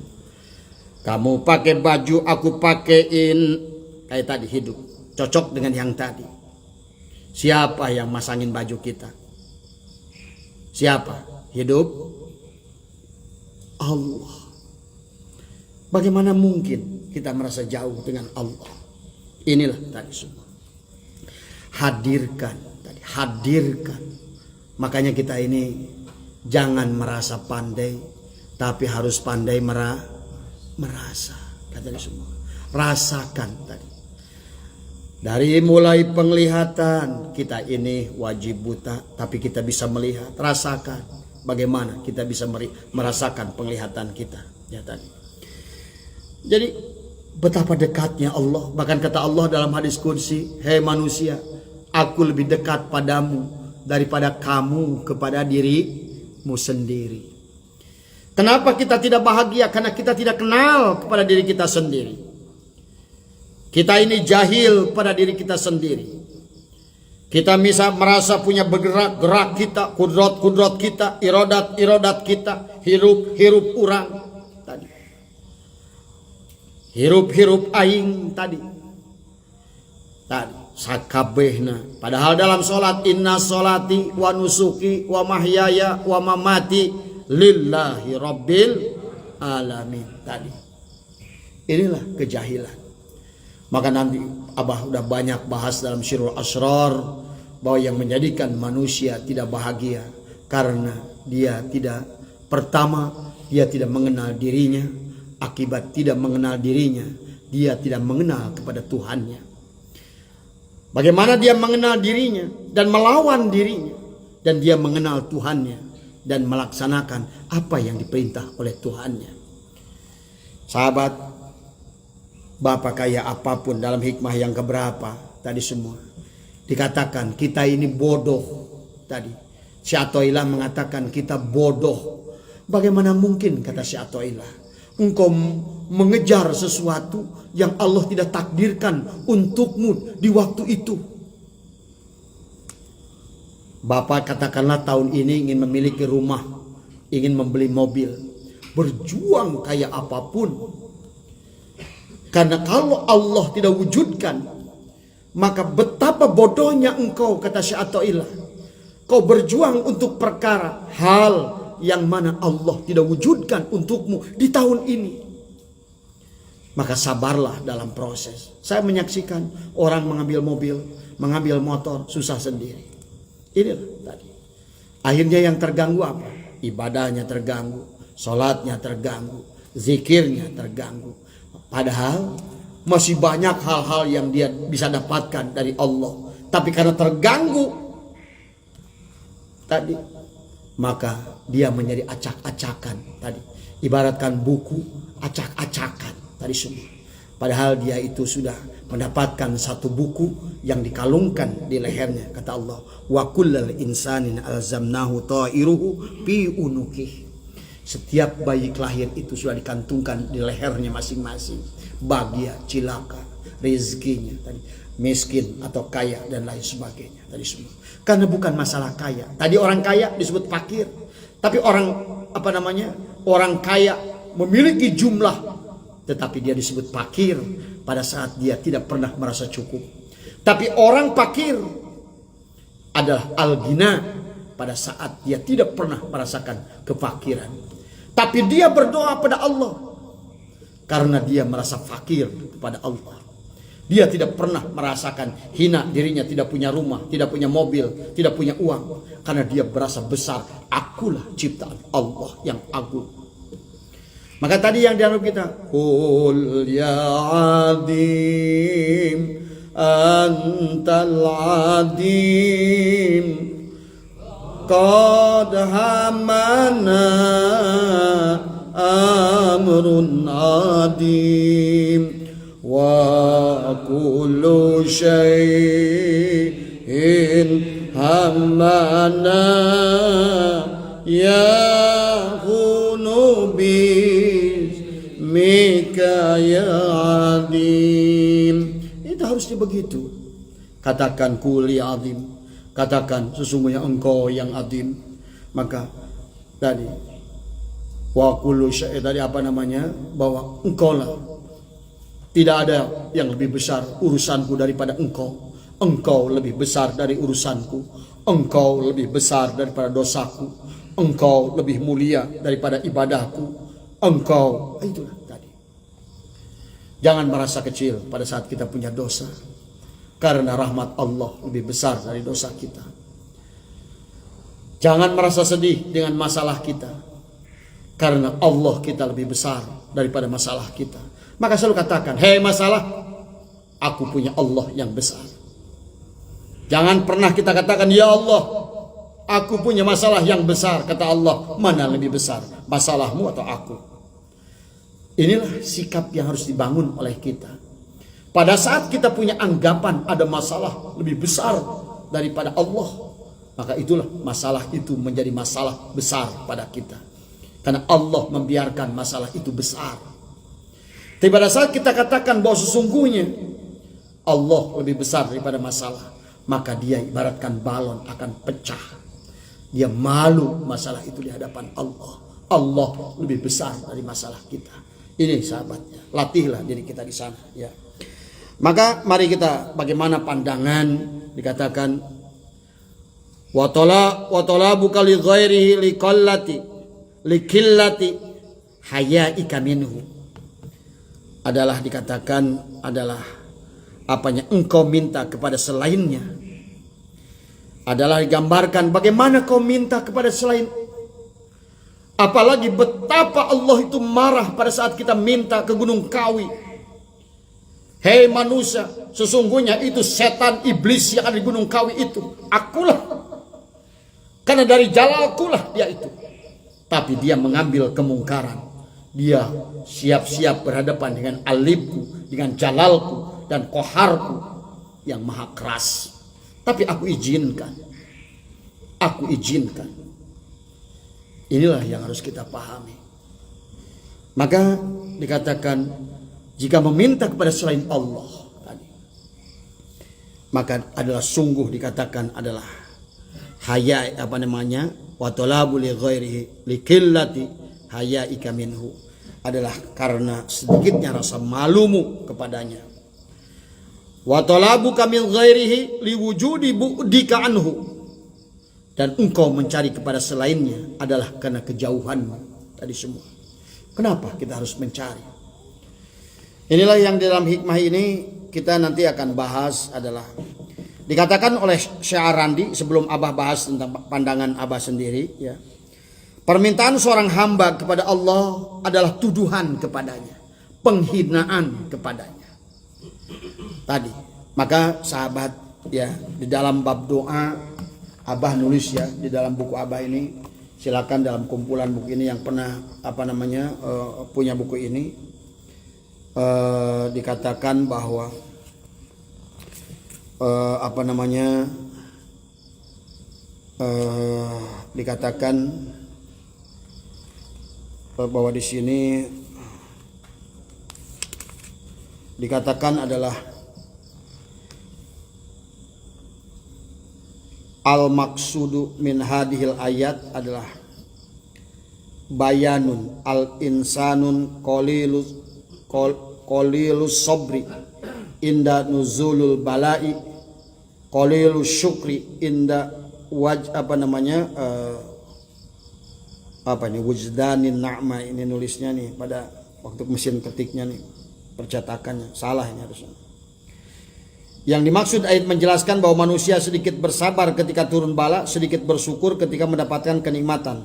Speaker 1: Kamu pakai baju, aku pakein. Kayak tadi hidup. Cocok dengan yang tadi. Siapa yang masangin baju kita? Siapa? Hidup Allah. Bagaimana mungkin kita merasa jauh dengan Allah? Inilah tadi semua. Hadirkan tadi, hadirkan. Makanya kita ini jangan merasa pandai, tapi harus pandai merasa. Tadi semua. Rasakan tadi. Dari mulai penglihatan, kita ini wajib buta, tapi kita bisa melihat. Rasakan bagaimana kita bisa merasakan penglihatan kita. Ya tadi. Jadi betapa dekatnya Allah. Bahkan kata Allah dalam hadis qudsi, hei manusia, aku lebih dekat padamu daripada kamu kepada dirimu sendiri. Kenapa kita tidak bahagia? Karena kita tidak kenal kepada diri kita sendiri. Kita ini jahil pada diri kita sendiri. Kita bisa merasa punya bergerak kita, kudrat kita, irodat kita, hirup orang tadi. Hirup aing tadi. Sakabehna. Padahal dalam sholat, inna sholati wa nusuki wa mahyaya wa mamati lillahi rabbil alamin tadi. Inilah kejahilan. Maka nanti Abah udah banyak bahas dalam Syirul Asrar bahwa yang menjadikan manusia tidak bahagia karena dia tidak, pertama dia tidak mengenal dirinya, akibat tidak mengenal dirinya dia tidak mengenal kepada Tuhannya. Bagaimana dia mengenal dirinya dan melawan dirinya, dan dia mengenal Tuhannya dan melaksanakan apa yang diperintah oleh Tuhannya. Sahabat, Bapak kaya apapun dalam hikmah yang keberapa tadi semua dikatakan kita ini bodoh tadi. Si Atoilah mengatakan kita bodoh. Bagaimana mungkin, kata si Atoilah, engkau mengejar sesuatu yang Allah tidak takdirkan untukmu di waktu itu. Bapak katakanlah tahun ini ingin memiliki rumah, ingin membeli mobil, berjuang kayak apapun. Karena kalau Allah tidak wujudkan, maka betapa bodohnya engkau, kata Syekh Athaillah. Kau berjuang untuk perkara hal yang mana Allah tidak wujudkan untukmu di tahun ini. Maka sabarlah dalam proses. Saya menyaksikan orang mengambil mobil, mengambil motor, susah sendiri. Inilah tadi. Akhirnya yang terganggu apa? Ibadahnya terganggu, sholatnya terganggu, zikirnya terganggu. Padahal masih banyak hal-hal yang dia bisa dapatkan dari Allah. Tapi karena terganggu tadi, maka dia menjadi acak-acakan tadi. Ibaratkan buku, acak-acakan tadi semua. Padahal dia itu sudah mendapatkan satu buku yang dikalungkan di lehernya. Kata Allah, wa kullal insanin alzamnahu ta'iruhu fi unuqih. Setiap bayi lahir itu sudah dikantungkan di lehernya masing-masing. Bahagia, cilaka, rezekinya tadi, miskin atau kaya dan lain sebagainya tadi semua. Karena bukan masalah kaya. Tadi orang kaya disebut fakir. Tapi orang orang kaya memiliki jumlah tetapi dia disebut fakir pada saat dia tidak pernah merasa cukup. Tapi orang fakir adalah al-ghina pada saat dia tidak pernah merasakan kefakiran. Tapi dia berdoa pada Allah karena dia merasa fakir kepada Allah. Dia tidak pernah merasakan hina dirinya, tidak punya rumah, tidak punya mobil, tidak punya uang. Karena dia berasa besar, akulah ciptaan Allah yang agung. Maka tadi yang dianggap kita, Qul ya adim, antal adim, qad hamana amrun adim, wa kullu syai'in hamana ya bismika ya adim. Itu harusnya begitu. Katakan kuli adim, katakan sesungguhnya engkau yang adim. Maka tadi wa kullu syai' tadi apa namanya, bahwa engkau lah, tidak ada yang lebih besar urusanku daripada engkau. Engkau lebih besar dari urusanku. Engkau lebih besar daripada dosaku. Engkau lebih mulia daripada ibadahku. Engkau, itulah tadi. Jangan merasa kecil pada saat kita punya dosa, karena rahmat Allah lebih besar dari dosa kita. Jangan merasa sedih dengan masalah kita, karena Allah kita lebih besar daripada masalah kita. Maka selalu katakan, hei masalah, aku punya Allah yang besar. Jangan pernah kita katakan, ya Allah, aku punya masalah yang besar. Kata Allah, mana lebih besar, masalahmu atau aku? Inilah sikap yang harus dibangun oleh kita. Pada saat kita punya anggapan ada masalah lebih besar daripada Allah, maka itulah masalah itu menjadi masalah besar pada kita. Karena Allah membiarkan masalah itu besar. Tapi pada saat kita katakan bahwa sesungguhnya Allah lebih besar daripada masalah, maka dia ibaratkan balon akan pecah. Dia malu masalah itu di hadapan Allah. Allah lebih besar dari masalah kita. Ini sahabatnya, latihlah diri kita di sana. Ya. Maka mari kita bagaimana pandangan dikatakan watola buka li ghairihi li qillati hayaika minhu. Adalah dikatakan adalah apanya engkau minta kepada selainnya. Adalah digambarkan bagaimana kau minta kepada selain. Apalagi betapa Allah itu marah pada saat kita minta ke Gunung Kawi. Hei manusia, sesungguhnya itu setan iblis yang ada di Gunung Kawi itu. Akulah. Karena dari jalalkulah dia itu. Tapi dia mengambil kemungkaran. Dia siap-siap berhadapan dengan alibku, dengan jalalku dan koharku yang maha keras. Tapi aku izinkan. Aku izinkan. Inilah yang harus kita pahami. Maka dikatakan jika meminta kepada selain Allah tadi, maka adalah sungguh dikatakan adalah haya apa namanya wa talabu li ghairihi li qillati hayaika minhu, adalah karena sedikitnya rasa malumu kepadanya. Wa talabuka min ghairihi li wujudi bu'dika anhu, dan engkau mencari kepada selainnya adalah karena kejauhanmu tadi semua. Kenapa kita harus mencari? Inilah yang dalam hikmah ini kita nanti akan bahas adalah dikatakan oleh Syekh Arandi sebelum Abah bahas tentang pandangan Abah sendiri ya. Permintaan seorang hamba kepada Allah adalah tuduhan kepadanya, penghinaan kepadanya. Tadi, maka sahabat ya di dalam bab doa Abah nulis ya di dalam buku Abah ini, silakan dalam kumpulan buku ini yang pernah apa namanya punya buku ini dikatakan bahwa apa namanya dikatakan bahwa di sini dikatakan adalah al-maqsudu min hadhil ayat adalah bayanun al-insanun qalilus qalilus sabri inda nuzulul bala'i, qalilus syukri inda wujdanin na'ma. Ini nulisnya nih pada waktu mesin ketiknya nih, percetakannya salah ini harusnya. Yang dimaksud ayat menjelaskan bahwa manusia sedikit bersabar ketika turun bala, sedikit bersyukur ketika mendapatkan kenikmatan.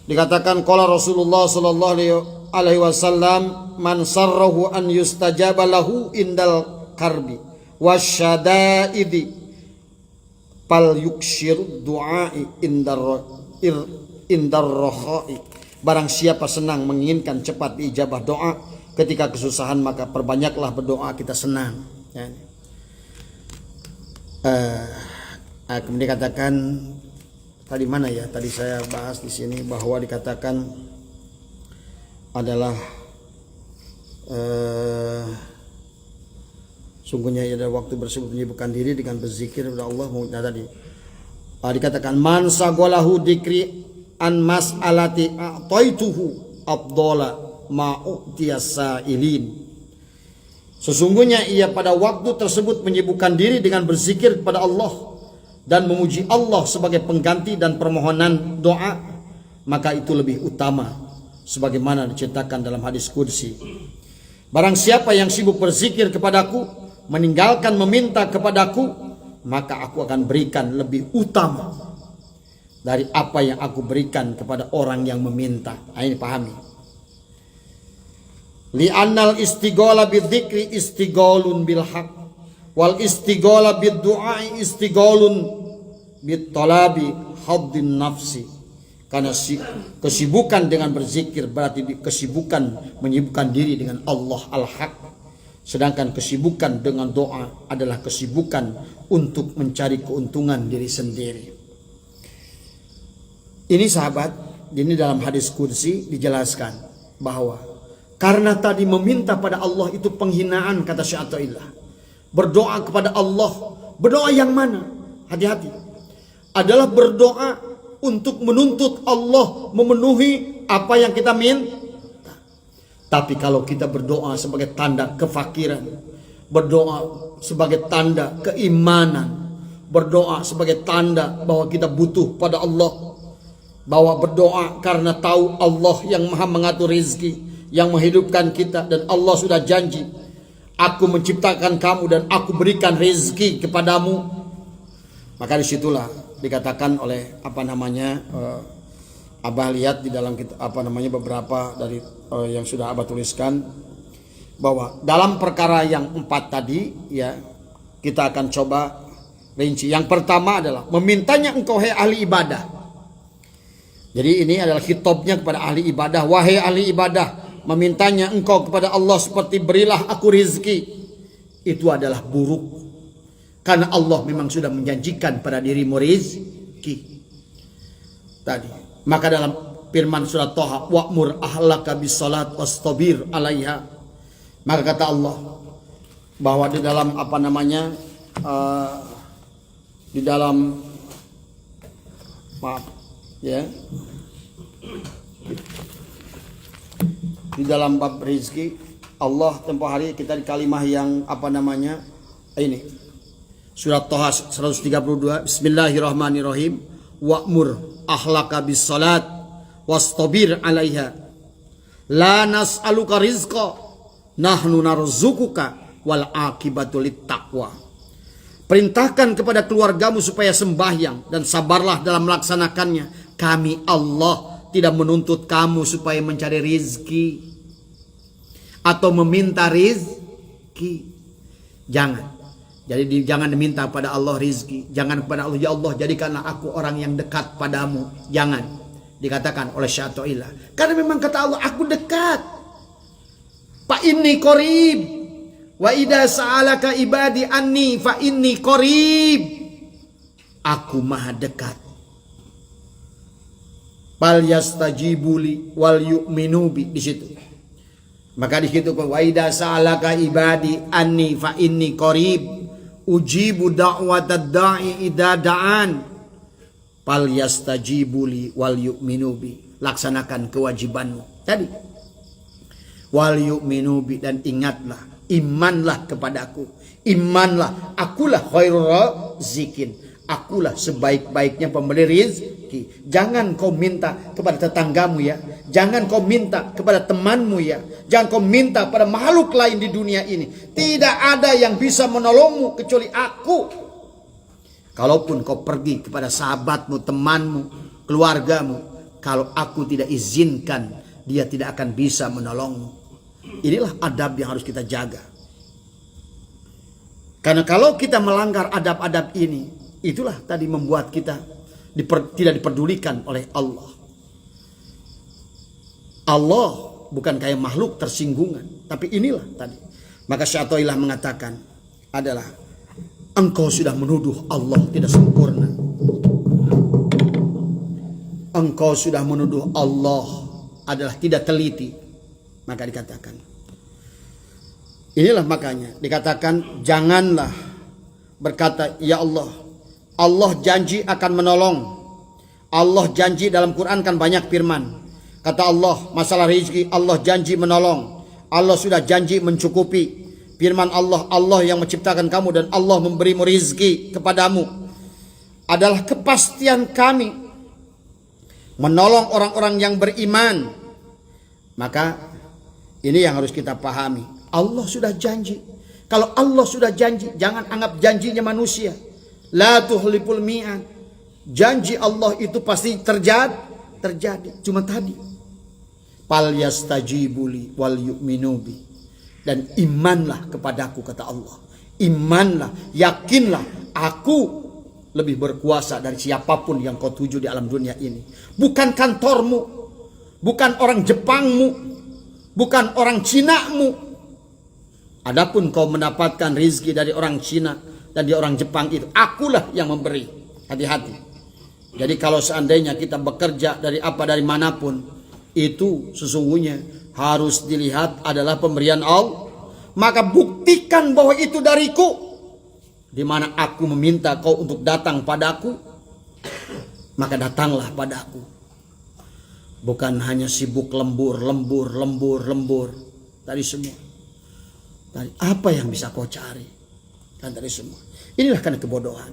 Speaker 1: Dikatakan qala Rasulullah sallallahu alaihi wasallam, man sarrahu an yustajaba lahu indal karbi wasyadaidi fal yukshir du'ai indar rakhai. Barang siapa senang menginginkan cepat diijabah doa ketika kesusahan, maka perbanyaklah berdoa, kita senang. Ya. Kemudian dikatakan tadi mana ya? Tadi saya bahas di sini bahwa dikatakan adalah sungguhnya ada waktu bersebut menyibukkan diri dengan berzikir kepada Allah. Tadi dikatakan man sagolahu dikri an mas'alati a'taituhu afdala ma'utiyasa'ilin. Sesungguhnya ia pada waktu tersebut menyibukkan diri dengan berzikir kepada Allah dan memuji Allah sebagai pengganti dan permohonan doa, maka itu lebih utama, sebagaimana diceritakan dalam hadis qudsi. Barang siapa yang sibuk berzikir kepadaku, meninggalkan meminta kepadaku, maka aku akan berikan lebih utama dari apa yang aku berikan kepada orang yang meminta. Ini pahami. Li'annal istighala bidzikri istighalun bil haq wal istighala bid du'ai istighalun bit talabi haddin nafsi. Karena kesibukan dengan berzikir berarti kesibukan menyibukkan diri dengan Allah al-haq. Sedangkan kesibukan dengan doa adalah kesibukan untuk mencari keuntungan diri sendiri. Ini sahabat, ini dalam hadis qudsi dijelaskan bahwa karena tadi meminta pada Allah itu penghinaan, kata Syekh Athaillah. Berdoa kepada Allah, berdoa yang mana? Hati-hati. Adalah berdoa untuk menuntut Allah memenuhi apa yang kita minta. Tapi kalau kita berdoa sebagai tanda kefakiran, berdoa sebagai tanda keimanan, berdoa sebagai tanda bahwa kita butuh pada Allah, bahwa berdoa karena tahu Allah yang maha mengatur rezeki, yang menghidupkan kita, dan Allah sudah janji, aku menciptakan kamu dan aku berikan rezeki kepadamu. Maka disitulah dikatakan oleh Abah lihat di dalam beberapa dari yang sudah Abah tuliskan, bahwa dalam perkara yang 4 tadi ya, kita akan coba rinci. Yang pertama adalah memintanya engkau hai ahli ibadah. Jadi ini adalah khitabnya kepada ahli ibadah. Wahai ahli ibadah, memintanya engkau kepada Allah seperti berilah aku rezeki, itu adalah buruk. Karena Allah memang sudah menjanjikan pada dirimu rezeki tadi. Maka dalam firman surat Thaha, wa'mur ahlaka bis-salat wastabir 'alaiha. Maka kata Allah bahwa di dalam di dalam di dalam bab rezeki, Allah tempoh hari kita di kalimah yang ini surat Thaha 132, bismillahirrahmanirrahim, wa'mur ahlaka bis salat wastabir 'alaiha la nas'aluka rizqa nahnu narzuquka wal aqibatu lit taqwa. Perintahkan kepada keluargamu supaya sembahyang dan sabarlah dalam melaksanakannya. Kami Allah tidak menuntut kamu supaya mencari rizki atau meminta rizki. Jangan. Jadi jangan diminta pada Allah rizki. Jangan kepada Allah, ya Allah jadikanlah aku orang yang dekat padamu. Jangan. Dikatakan oleh Syekh Athaillah. Karena memang kata Allah, aku dekat. Fa inni qarib. Wa idza sa'alaka ibadi anni fa inni qarib. Aku maha dekat. Fal yastajibuli wal yu'minu bi, di situ. Maka di situ wa idza sa'alaka ibadi anni fa inni qarib ujibu da'watad da'i idza da'an fal yastajibuli wal yu'minu bi. Laksanakan kewajibanmu. Tadi wal yu'minu bi, dan ingatlah, imanlah kepadaku, imanlah, akulah khairur razikin, akulah sebaik-baiknya pemberi rezeki. Jangan kau minta kepada tetanggamu ya, jangan kau minta kepada temanmu ya, jangan kau minta pada makhluk lain di dunia ini. Tidak ada yang bisa menolongmu kecuali aku. Kalaupun kau pergi kepada sahabatmu, temanmu, keluargamu, kalau aku tidak izinkan, dia tidak akan bisa menolongmu. Inilah adab yang harus kita jaga. Karena kalau kita melanggar adab-adab ini, itulah tadi membuat kita tidak diperdulikan oleh Allah. Allah bukan kayak makhluk tersinggungan, tapi inilah tadi. Maka Syaikhullah mengatakan adalah engkau sudah menuduh Allah tidak sempurna. Engkau sudah menuduh Allah adalah tidak teliti. Maka dikatakan, inilah makanya dikatakan janganlah berkata ya Allah, Allah janji akan menolong. Allah janji dalam Quran kan banyak firman. Kata Allah masalah rezeki, Allah janji menolong. Allah sudah janji mencukupi. Firman Allah, Allah yang menciptakan kamu dan Allah memberimu rezeki kepadamu. Adalah kepastian kami menolong orang-orang yang beriman. Maka ini yang harus kita pahami. Allah sudah janji. Kalau Allah sudah janji, jangan anggap janjinya manusia. La tuhliful mi'ad. Janji Allah itu pasti terjadi. Cuma tadi, fal yastajibuli wal yu'minu bi, dan imanlah kepadaku, kata Allah. Imanlah, yakinlah aku lebih berkuasa dari siapapun yang kau tuju di alam dunia ini. Bukan kantormu, bukan orang Jepangmu, bukan orang Cinamu. Adapun kau mendapatkan rezeki dari orang Cina dan di orang Jepang itu, akulah yang memberi. Hati-hati. Jadi kalau seandainya kita bekerja dari manapun, itu sesungguhnya harus dilihat adalah pemberian Allah. Maka buktikan bahwa itu dariku. Di mana aku meminta kau untuk datang padaku, maka datanglah padaku. Bukan hanya sibuk lembur. Tadi semua. Tadi apa yang bisa kau cari? Kan tadi semua. Inilah karena kebodohan.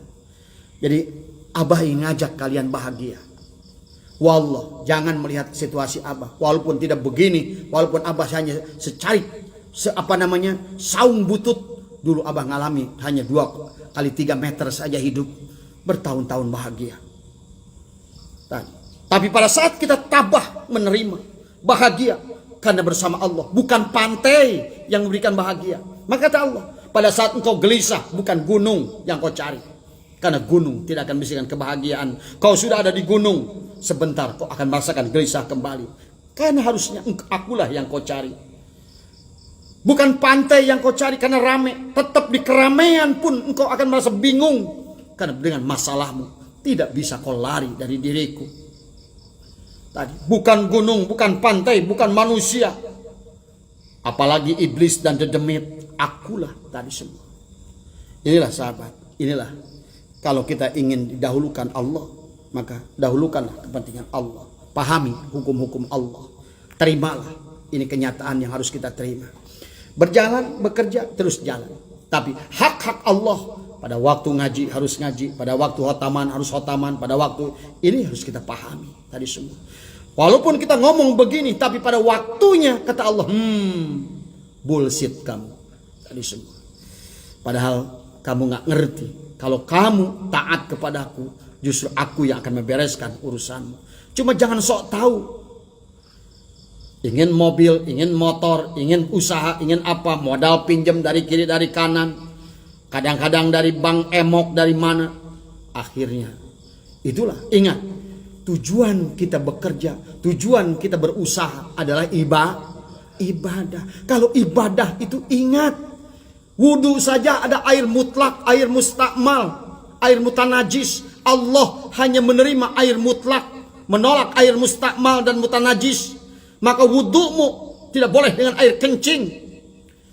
Speaker 1: Jadi Abah ingin ngajak kalian bahagia. Wallah, jangan melihat situasi Abah. Walaupun tidak begini, walaupun Abah hanya saung butut. Dulu Abah ngalami hanya 2 kali 3 meter saja hidup. Bertahun-tahun bahagia. Tapi pada saat kita tabah menerima bahagia karena bersama Allah, bukan pantai yang memberikan bahagia. Maka kata Allah, pada saat engkau gelisah, bukan gunung yang kau cari. Karena gunung tidak akan memberikan kebahagiaan. Kau sudah ada di gunung, sebentar kau akan merasakan gelisah kembali. Karena harusnya akulah yang kau cari. Bukan pantai yang kau cari karena rame. Tetap di keramaian pun engkau akan merasa bingung. Karena dengan masalahmu tidak bisa kau lari dari diriku. Tadi bukan gunung, bukan pantai, bukan manusia, apalagi iblis dan dedemit, akulah tadi semua. Inilah sahabat, inilah kalau kita ingin didahulukan Allah, maka dahulukanlah kepentingan Allah. Pahami hukum-hukum Allah, terimalah, ini kenyataan yang harus kita terima. Berjalan, bekerja, terus jalan. Tapi hak-hak Allah, pada waktu ngaji harus ngaji, pada waktu khotaman harus khotaman, pada waktu ini harus kita pahami tadi semua. Walaupun kita ngomong begini, tapi pada waktunya kata Allah, bullshit kamu tadi semua. Padahal kamu nggak ngerti. Kalau kamu taat kepadaku, justru aku yang akan membereskan urusanmu. Cuma jangan sok tahu. Ingin mobil, ingin motor, ingin usaha, ingin apa, modal pinjam dari kiri dari kanan, kadang-kadang dari bank emok dari mana. Akhirnya itulah, ingat, tujuan kita bekerja, tujuan kita berusaha adalah ibadah. Kalau ibadah itu ingat, wudu saja ada air mutlak, air mustakmal, air mutanajis. Allah hanya menerima air mutlak, menolak air mustakmal dan mutanajis. Maka wudumu tidak boleh dengan air kencing.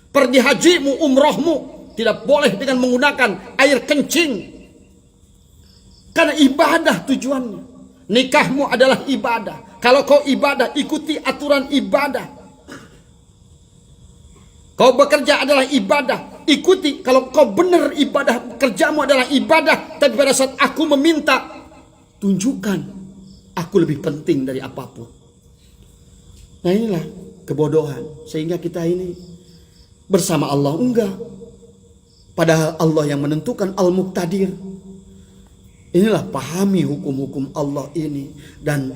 Speaker 1: Pergi hajimu, umrohmu tidak boleh dengan menggunakan air kencing. Karena ibadah tujuannya. Nikahmu adalah ibadah. Kalau kau ibadah, ikuti aturan ibadah. Kau bekerja adalah ibadah, ikuti. Kalau kau benar ibadah, kerjamu adalah ibadah, tapi pada saat aku meminta, tunjukkan aku lebih penting dari apapun. Nah inilah kebodohan. Sehingga kita ini bersama Allah enggak. Padahal Allah yang menentukan, Al-Muqtadir. Inilah pahami hukum-hukum Allah ini. Dan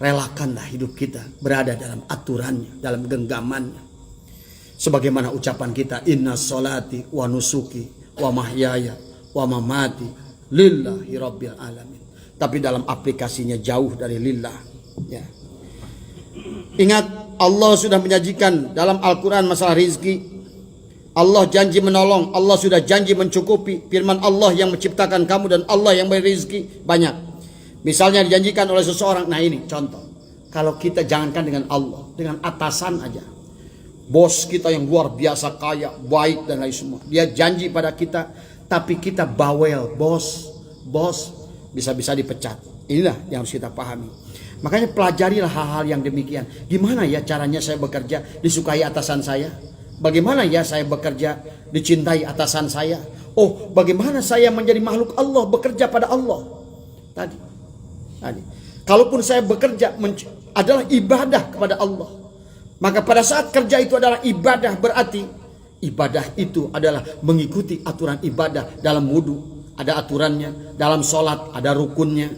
Speaker 1: relakanlah hidup kita berada dalam aturannya, dalam genggamannya. Sebagaimana ucapan kita, inna sholati wa nusuki wa mahyaya wa mamati lillahi rabbil alamin. Tapi dalam aplikasinya jauh dari lillah. Ya. Ingat, Allah sudah menyajikan dalam Al-Quran masalah rizki. Allah janji menolong, Allah sudah janji mencukupi. Firman Allah yang menciptakan kamu dan Allah yang beri rizki banyak. Misalnya dijanjikan oleh seseorang. Nah ini contoh. Kalau kita jangankan dengan Allah, dengan atasan aja. Bos kita yang luar biasa kaya, baik dan lain semua. Dia janji pada kita, tapi kita bawel, bos, bisa-bisa dipecat. Inilah yang harus kita pahami. Makanya pelajarilah hal-hal yang demikian. Gimana ya caranya saya bekerja disukai atasan saya? Bagaimana ya saya bekerja dicintai atasan saya? Oh, bagaimana saya menjadi makhluk Allah, bekerja pada Allah? Tadi. Kalaupun saya bekerja adalah ibadah kepada Allah. Maka pada saat kerja itu adalah ibadah, berarti ibadah itu adalah mengikuti aturan ibadah. Dalam wudu ada aturannya, dalam sholat ada rukunnya,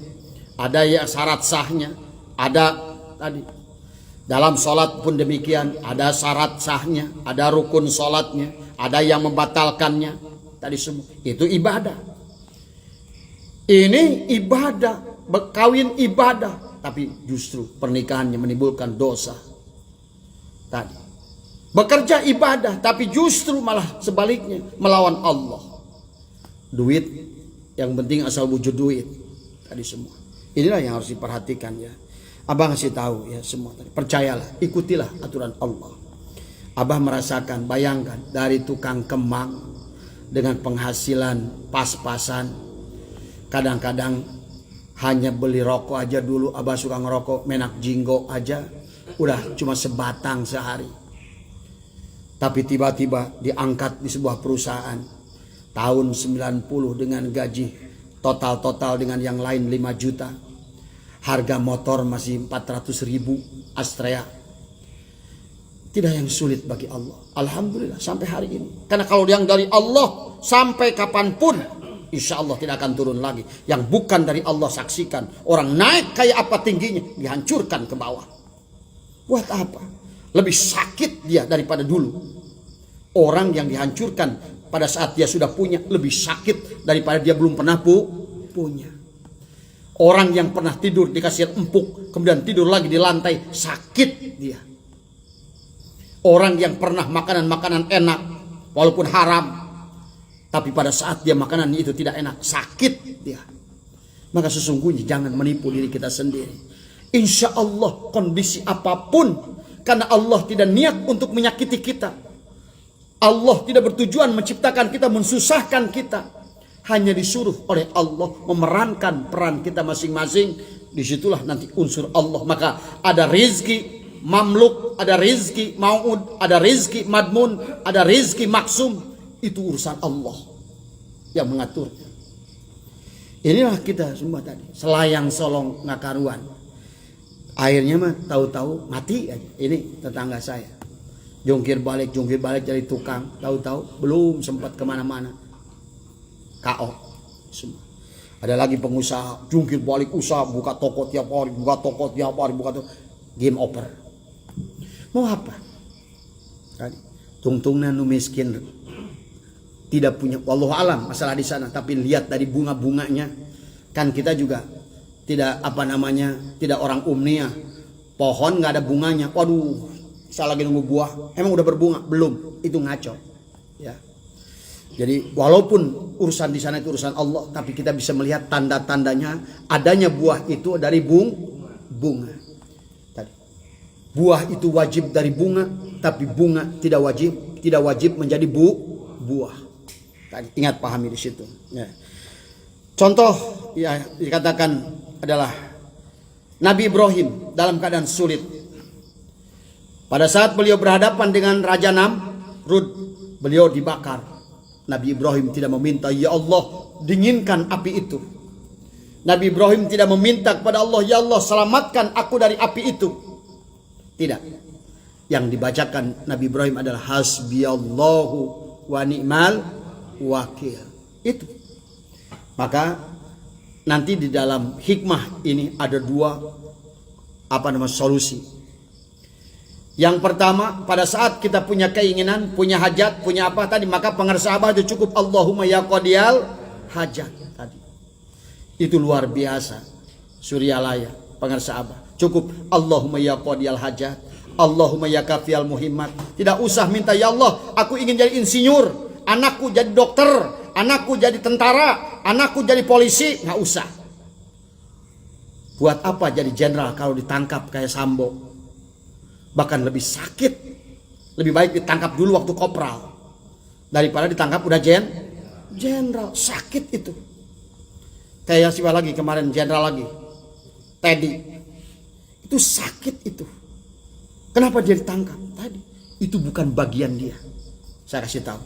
Speaker 1: ada ya syarat sahnya, ada tadi. Dalam sholat pun demikian, ada syarat sahnya, ada rukun sholatnya, ada yang membatalkannya. Tadi semua itu ibadah. Ini ibadah, berkawin ibadah, tapi justru pernikahannya menimbulkan dosa. Tadi bekerja ibadah, tapi justru malah sebaliknya melawan Allah. Duit, yang penting asal wujud duit. Tadi semua. Inilah yang harus diperhatikan ya. Abah ngasih tahu ya semua tadi. Percayalah, ikutilah aturan Allah. Abah merasakan, bayangkan dari tukang kembang dengan penghasilan pas-pasan. Kadang-kadang hanya beli rokok aja dulu. Abah suka ngerokok menak jinggo aja. Udah cuma sebatang sehari. Tapi tiba-tiba diangkat di sebuah perusahaan. Tahun 90 dengan gaji total dengan yang lain 5 juta. Harga motor masih 400.000 Astrea. Tidak yang sulit bagi Allah. Alhamdulillah sampai hari ini. Karena kalau yang dari Allah sampai kapanpun, insya Allah tidak akan turun lagi. Yang bukan dari Allah, saksikan. Orang naik kayak apa tingginya, dihancurkan ke bawah. Buat apa? Lebih sakit dia daripada dulu. Orang yang dihancurkan pada saat dia sudah punya lebih sakit daripada dia belum pernah punya. Orang yang pernah tidur dikasih empuk, kemudian tidur lagi di lantai, sakit dia. Orang yang pernah makanan enak, walaupun haram, tapi pada saat dia makanan itu tidak enak, sakit dia. Maka sesungguhnya jangan menipu diri kita sendiri. Insya Allah kondisi apapun, karena Allah tidak niat untuk menyakiti kita. Allah tidak bertujuan menciptakan kita, mensusahkan kita. Hanya disuruh oleh Allah memerankan peran kita masing-masing. Disitulah nanti unsur Allah. Maka ada rizki mamluk, ada rizki mau'ud, ada rizki madmun, ada rizki maksum. Itu urusan Allah yang mengaturnya. Inilah kita semua tadi. Selayang solong ngakaruan. Akhirnya mah tahu-tahu mati aja. Ini tetangga saya. Jungkir balik dari tukang. Tahu-tahu belum sempat kemana-mana. KO. Semua. Ada lagi pengusaha. Jungkir balik usaha. Buka toko tiap hari. Game over. Mau apa? Tadi. Tungtungnya nu miskin. Tidak punya. Wallahu alam masalah di sana. Tapi lihat dari bunga-bunganya. Kan kita juga tidak tidak orang umniah. Pohon nggak ada bunganya. Waduh, saya lagi nunggu buah. Emang udah berbunga? Belum. Itu ngaco. Ya. Jadi walaupun urusan di sana itu urusan Allah, tapi kita bisa melihat tanda-tandanya adanya buah itu dari bunga. Tadi. Buah itu wajib dari bunga, tapi bunga tidak wajib menjadi buah. Tadi ingat pahami di situ. Ya. Contoh ya dikatakan adalah Nabi Ibrahim dalam keadaan sulit. Pada saat beliau berhadapan dengan Raja Namrud, beliau dibakar. Nabi Ibrahim tidak meminta, ya Allah dinginkan api itu. Nabi Ibrahim tidak meminta kepada Allah, ya Allah selamatkan aku dari api itu. Tidak. Yang dibacakan Nabi Ibrahim adalah hasbiyallahu wa ni'mal wakil. Itu. Maka nanti di dalam hikmah ini ada dua solusi. Yang pertama, pada saat kita punya keinginan, punya hajat, punya apa tadi, maka pengersabah itu cukup Allahumma ya qadiyal hajat tadi. Itu luar biasa. Suryalaya, pengersabah. Cukup Allahumma ya qadiyal hajat, Allahumma ya kafiyal muhimmat. Tidak usah minta, ya Allah aku ingin jadi insinyur, anakku jadi dokter, anakku jadi tentara, anakku jadi polisi. Nggak usah. Buat apa jadi jenderal kalau ditangkap kayak Sambo? Bahkan lebih sakit. Lebih baik ditangkap dulu waktu kopral daripada ditangkap udah jenderal. Sakit itu. Kayak siapa lagi kemarin, jenderal lagi, Teddy. Itu sakit itu. Kenapa dia ditangkap tadi? Itu bukan bagian dia. Saya kasih tahu.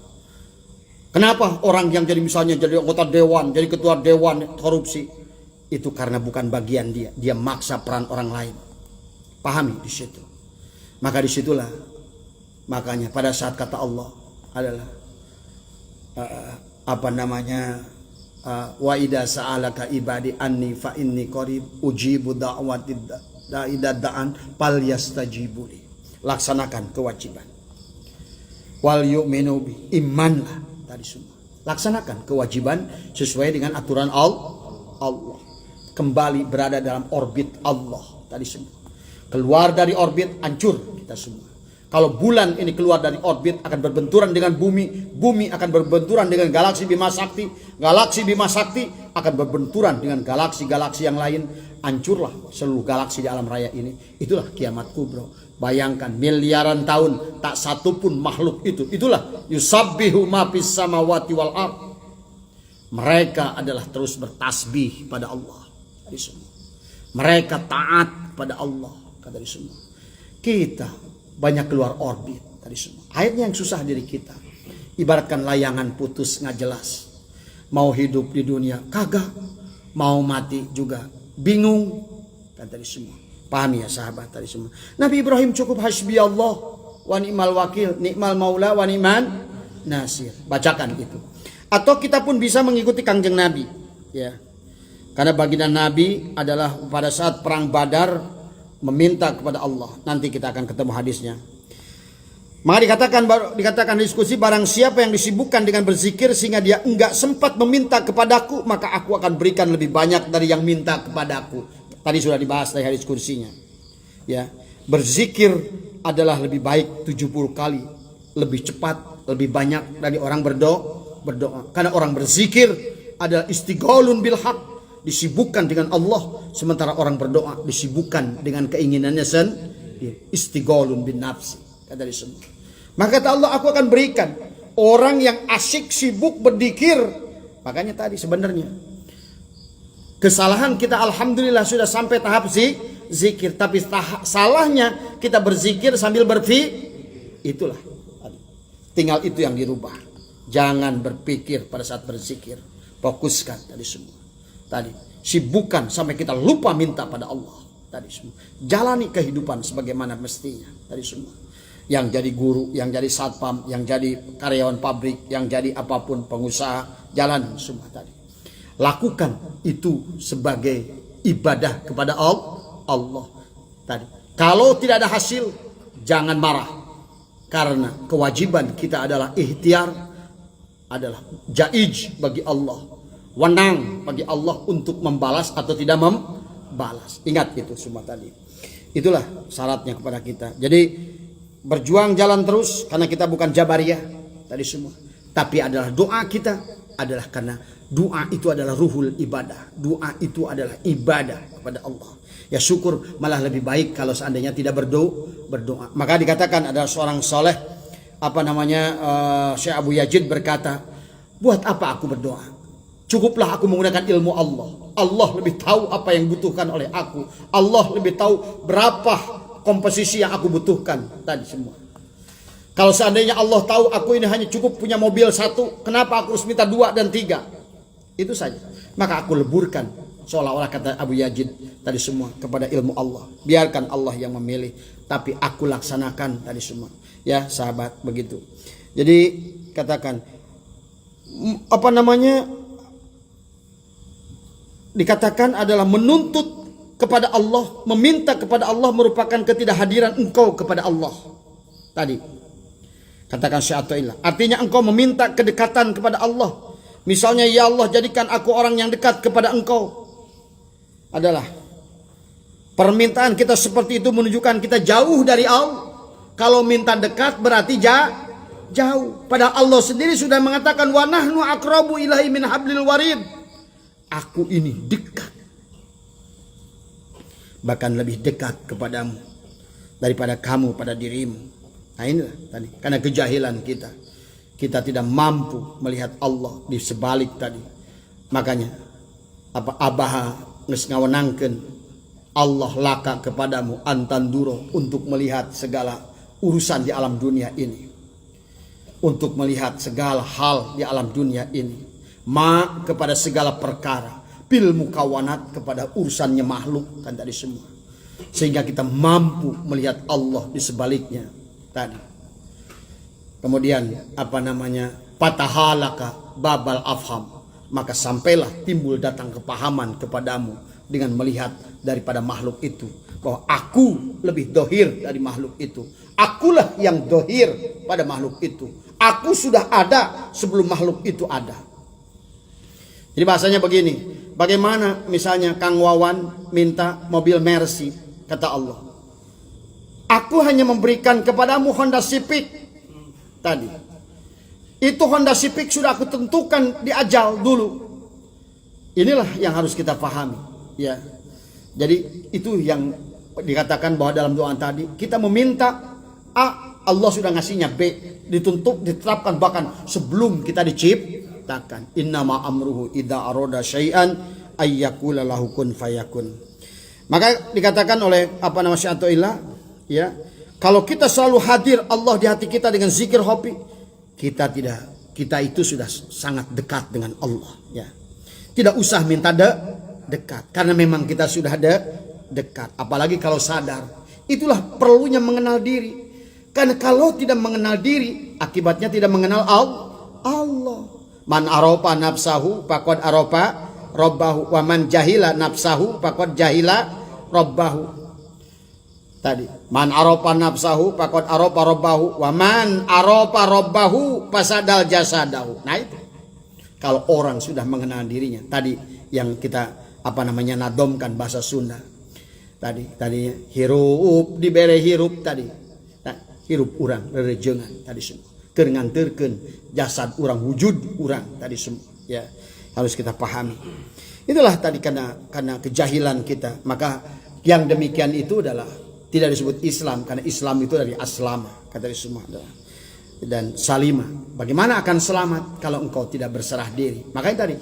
Speaker 1: Kenapa orang yang jadi misalnya jadi anggota dewan, jadi ketua dewan korupsi, itu karena bukan bagian dia. Dia maksa peran orang lain. Pahami di situ. Maka disitulah makanya pada saat kata Allah adalah wa idza sa'alaka ibadi anni fa inni qarib ujibu da'watid da'i da'an fal yastajibuli. Laksanakan kewajiban. Wal yu'minu bi, imanlah tadi semua. Laksanakan kewajiban sesuai dengan aturan Allah. Kembali berada dalam orbit Allah tadi semua. Keluar dari orbit, hancur kita semua. Kalau bulan ini keluar dari orbit akan berbenturan dengan bumi, bumi akan berbenturan dengan galaksi Bima Sakti, galaksi Bima Sakti akan berbenturan dengan galaksi-galaksi yang lain, hancurlah seluruh galaksi di alam raya ini. Itulah kiamat kubro. Bayangkan miliaran tahun tak satu pun makhluk itu. Itulah yusabbihu ma fis samawati wal ard. Mereka adalah terus bertasbih pada Allah. Mereka taat pada Allah. Dari semua kita banyak keluar orbit dari semua. Akhirnya yang susah diri kita. Ibaratkan layangan putus nggak jelas. Mau hidup di dunia kagak, mau mati juga bingung. Dan dari semua. Pahami ya sahabat dari semua. Nabi Ibrahim cukup hasbiyallah wa ni'mal wakil, ni'mal maula wa ni'man nasir. Bacakan itu. Atau kita pun bisa mengikuti Kangjeng Nabi, ya. Karena baginda Nabi adalah pada saat perang Badar meminta kepada Allah. Nanti kita akan ketemu hadisnya. Maka dikatakan diskusi, barang siapa yang disibukkan dengan berzikir sehingga dia enggak sempat meminta kepadaku, maka aku akan berikan lebih banyak dari yang minta kepadaku. Tadi sudah dibahas dari hadis kursinya. Ya, berzikir adalah lebih baik 70 kali, lebih cepat, lebih banyak dari orang berdoa. Karena orang berzikir adalah istigholun bil haq, disibukkan dengan Allah, sementara orang berdoa disibukkan dengan keinginannya sendiri. Istigholun bin nafsi, kata semua. Maka kata Allah, aku akan berikan orang yang asyik sibuk berzikir. Makanya tadi sebenarnya kesalahan kita alhamdulillah sudah sampai tahap zikir, tapi salahnya kita berzikir sambil berpikir. Itulah. Tinggal itu yang dirubah. Jangan berpikir pada saat berzikir. Fokuskan tadi semua. Tadi sibukkan sampai kita lupa minta pada Allah. Tadi semua jalani kehidupan sebagaimana mestinya. Tadi semua yang jadi guru, yang jadi satpam, yang jadi karyawan pabrik, yang jadi apapun pengusaha, jalan semua tadi. Lakukan itu sebagai ibadah kepada Allah tadi. Kalau tidak ada hasil, jangan marah, karena kewajiban kita adalah ikhtiar, adalah jaiz bagi Allah. Wenang bagi Allah untuk membalas atau tidak membalas. Ingat itu semua tadi. Itulah syaratnya kepada kita. Jadi berjuang jalan terus karena kita bukan jabariyah tadi semua. Tapi adalah doa kita adalah karena doa itu adalah ruhul ibadah. Doa itu adalah ibadah kepada Allah. Ya syukur, malah lebih baik kalau seandainya tidak berdoa. Maka dikatakan ada seorang soleh Syekh Abu Yazid berkata, buat apa aku berdoa? Cukuplah aku menggunakan ilmu Allah. Allah lebih tahu apa yang dibutuhkan oleh aku. Allah lebih tahu berapa komposisi yang aku butuhkan tadi semua. Kalau seandainya Allah tahu aku ini hanya cukup punya mobil satu, kenapa aku harus minta 2 dan 3? Itu saja. Maka aku leburkan, seolah-olah kata Abu Yazid tadi semua, kepada ilmu Allah. Biarkan Allah yang memilih, tapi aku laksanakan tadi semua. Ya sahabat, begitu. Jadi katakan, dikatakan adalah menuntut kepada Allah, meminta kepada Allah merupakan ketidakhadiran engkau kepada Allah. Tadi katakan Syekh Athaillah, artinya engkau meminta kedekatan kepada Allah. Misalnya, ya Allah jadikan aku orang yang dekat kepada engkau. Adalah permintaan kita seperti itu menunjukkan kita jauh dari Allah. Kalau minta dekat berarti jauh. Padahal Allah sendiri sudah mengatakan, wa nahnu aqrabu ilaihi min hablil warid. Aku ini dekat, bahkan lebih dekat kepadamu daripada kamu pada dirimu. Nah inilah tadi, karena kejahilan kita tidak mampu melihat Allah di sebalik tadi. Makanya abaha geus ngawenangkeun Allah laka kepadamu antanduro, untuk melihat segala urusan di alam dunia ini, untuk melihat segala hal di alam dunia ini, kepada segala perkara, bil mukawanat, kepada urusannya makhluk kan tadi semua, sehingga kita mampu melihat Allah di sebaliknya tadi. Kemudian patahalaka babal afham, maka sampailah timbul datang kepahaman kepadamu dengan melihat daripada makhluk itu, bahwa aku lebih dohir dari makhluk itu. Akulah yang dohir pada makhluk itu. Aku sudah ada sebelum makhluk itu ada. Jadi bahasanya begini, bagaimana misalnya Kang Wawan minta mobil Mercy, kata Allah, aku hanya memberikan kepadamu Honda Civic tadi. Itu Honda Civic sudah aku tentukan di ajal dulu. Inilah yang harus kita pahami, ya. Jadi itu yang dikatakan bahwa dalam doa tadi kita meminta A, Allah sudah ngasihnya B, ditetapkan bahkan sebelum kita diciptakan. Innama amruhu idza arada syai'an ayyakula lahu kun fayakun. Maka dikatakan oleh Syekh Athaillah, ya, kalau kita selalu hadir Allah di hati kita dengan zikir hobi, kita itu sudah sangat dekat dengan Allah, ya. Tidak usah minta dekat, karena memang kita sudah dekat. Apalagi kalau sadar, itulah perlunya mengenal diri. Karena kalau tidak mengenal diri, akibatnya tidak mengenal Allah. Man aropa nafsahu faqad aropa rabbahu, wa man jahila nafsahu faqad jahila rabbahu. Tadi, man aropa nafsahu faqad aropa rabbahu, wa man aropa rabbahu fasadal jasadahu. Nah itu, kalau orang sudah mengenal dirinya, tadi yang kita nadomkan bahasa Sunda. Tadi hirup dibere hirup tadi. Nah, hirup urang rerejengan tadi semua. Keur nganterkeun jasad urang, wujud urang tadi semua. Ya, harus kita pahami. Itulah tadi karena kejahilan kita. Maka yang demikian itu adalah tidak disebut Islam, karena Islam itu dari aslama, kata semua adalah. Dan salimah. Bagaimana akan selamat kalau engkau tidak berserah diri? Makanya tadi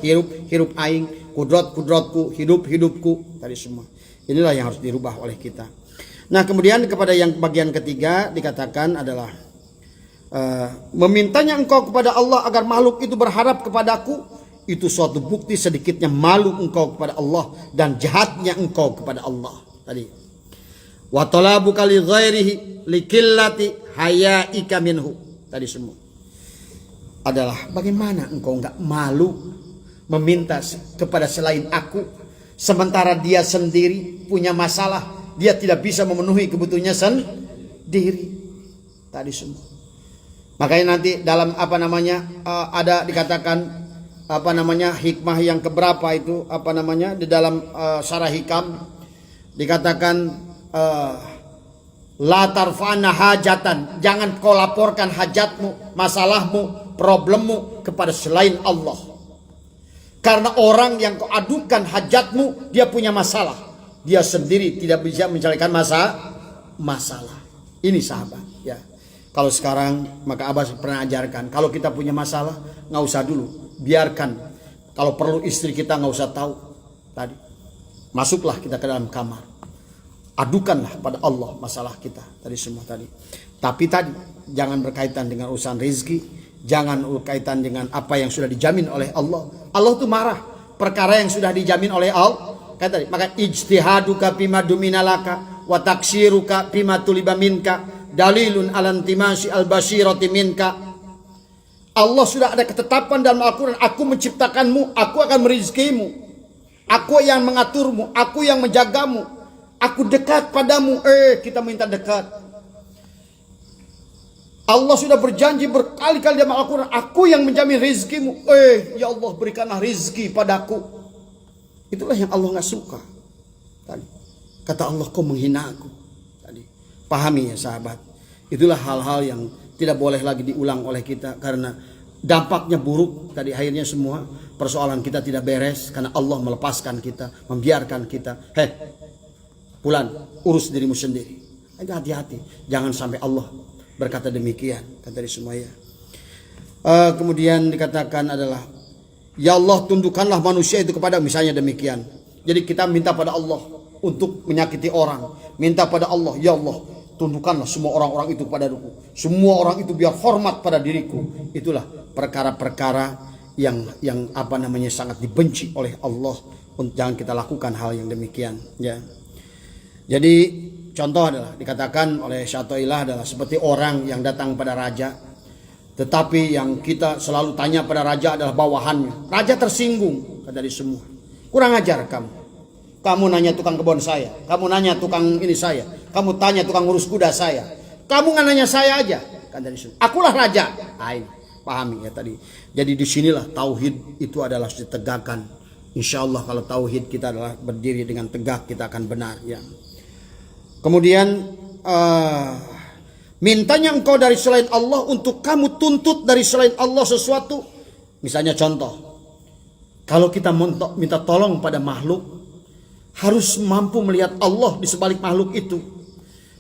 Speaker 1: hirup aing, kudrotku, hidupku tadi semua. Inilah yang harus dirubah oleh kita. Nah, kemudian kepada yang bagian ketiga dikatakan adalah memintanya engkau kepada Allah agar makhluk itu berharap kepadaku, itu suatu bukti sedikitnya malu engkau kepada Allah dan jahatnya engkau kepada Allah. Tadi wa talabuka li ghairihi likillati hayaika minhu. Tadi semua adalah bagaimana engkau enggak malu meminta kepada selain aku, sementara dia sendiri punya masalah, dia tidak bisa memenuhi kebutuhannya sendiri. Tadi semua. Makanya nanti dalam ada dikatakan hikmah yang keberapa itu di dalam Syarah Hikam dikatakan la tarfa'na hajatan, jangan kau laporkan hajatmu, masalahmu, problemmu kepada selain Allah. Karena orang yang kau adukan hajatmu, dia punya masalah, dia sendiri tidak bisa menyelesaikan masalah. Ini sahabat, ya. Kalau sekarang, maka Abah pernah ajarkan, kalau kita punya masalah, nggak usah dulu, biarkan. Kalau perlu istri kita nggak usah tahu. Tadi, masuklah kita ke dalam kamar. adukanlah pada Allah masalah kita tadi semua tadi. Tapi tadi jangan berkaitan dengan urusan rezeki, jangan berkaitan dengan apa yang sudah dijamin oleh Allah. Allah itu marah perkara yang sudah dijamin oleh Allah. Kata tadi, maka ijtihaduka bima duminalaka wa taksiruka bima tuliba minka dalilun alantimasi al-basirati minka. Allah sudah ada ketetapan dalam Al-Quran, aku menciptakanmu, aku akan merizkimu, aku yang mengaturmu, aku yang menjagamu, aku dekat padamu. Kita minta dekat. Allah sudah berjanji berkali-kali dalam Al-Quran, aku yang menjamin rizkimu. Ya Allah, berikanlah rizki padaku. Itulah yang Allah gak suka. Tadi kata Allah, kau menghina aku. Tadi pahami ya sahabat. Itulah hal-hal yang tidak boleh lagi diulang oleh kita, karena dampaknya buruk. Tadi akhirnya semua persoalan kita tidak beres karena Allah melepaskan kita, membiarkan kita. Pulan, urus dirimu sendiri. Hati-hati, jangan sampai Allah berkata demikian. Kata dari semuanya. Kemudian dikatakan adalah, ya Allah, tundukkanlah manusia itu kepada, misalnya demikian. Jadi kita minta pada Allah untuk menyakiti orang, minta pada Allah, ya Allah, tundukkanlah semua orang-orang itu padaku. Semua orang itu biar hormat pada diriku. Itulah perkara-perkara yang sangat dibenci oleh Allah. Jangan kita lakukan hal yang demikian. Ya. Jadi contoh adalah dikatakan oleh Syatoilah adalah seperti orang yang datang pada raja, tetapi yang kita selalu tanya pada raja adalah bawahannya. Raja tersinggung, kata di semua. Kurang ajar kamu. Kamu nanya tukang kebun saya, kamu nanya tukang ini saya, kamu tanya tukang ngurus kuda saya, kamu nggak nanya saya aja, kan dari sini. Akulah raja. Ini pahami ya tadi. Jadi disinilah tauhid itu adalah ditegakkan. Insya Allah kalau tauhid kita adalah berdiri dengan tegak, kita akan benar. Ya. Kemudian mintanya engkau dari selain Allah untuk kamu tuntut dari selain Allah sesuatu. Misalnya contoh, kalau kita minta tolong pada makhluk, harus mampu melihat Allah di sebalik makhluk itu.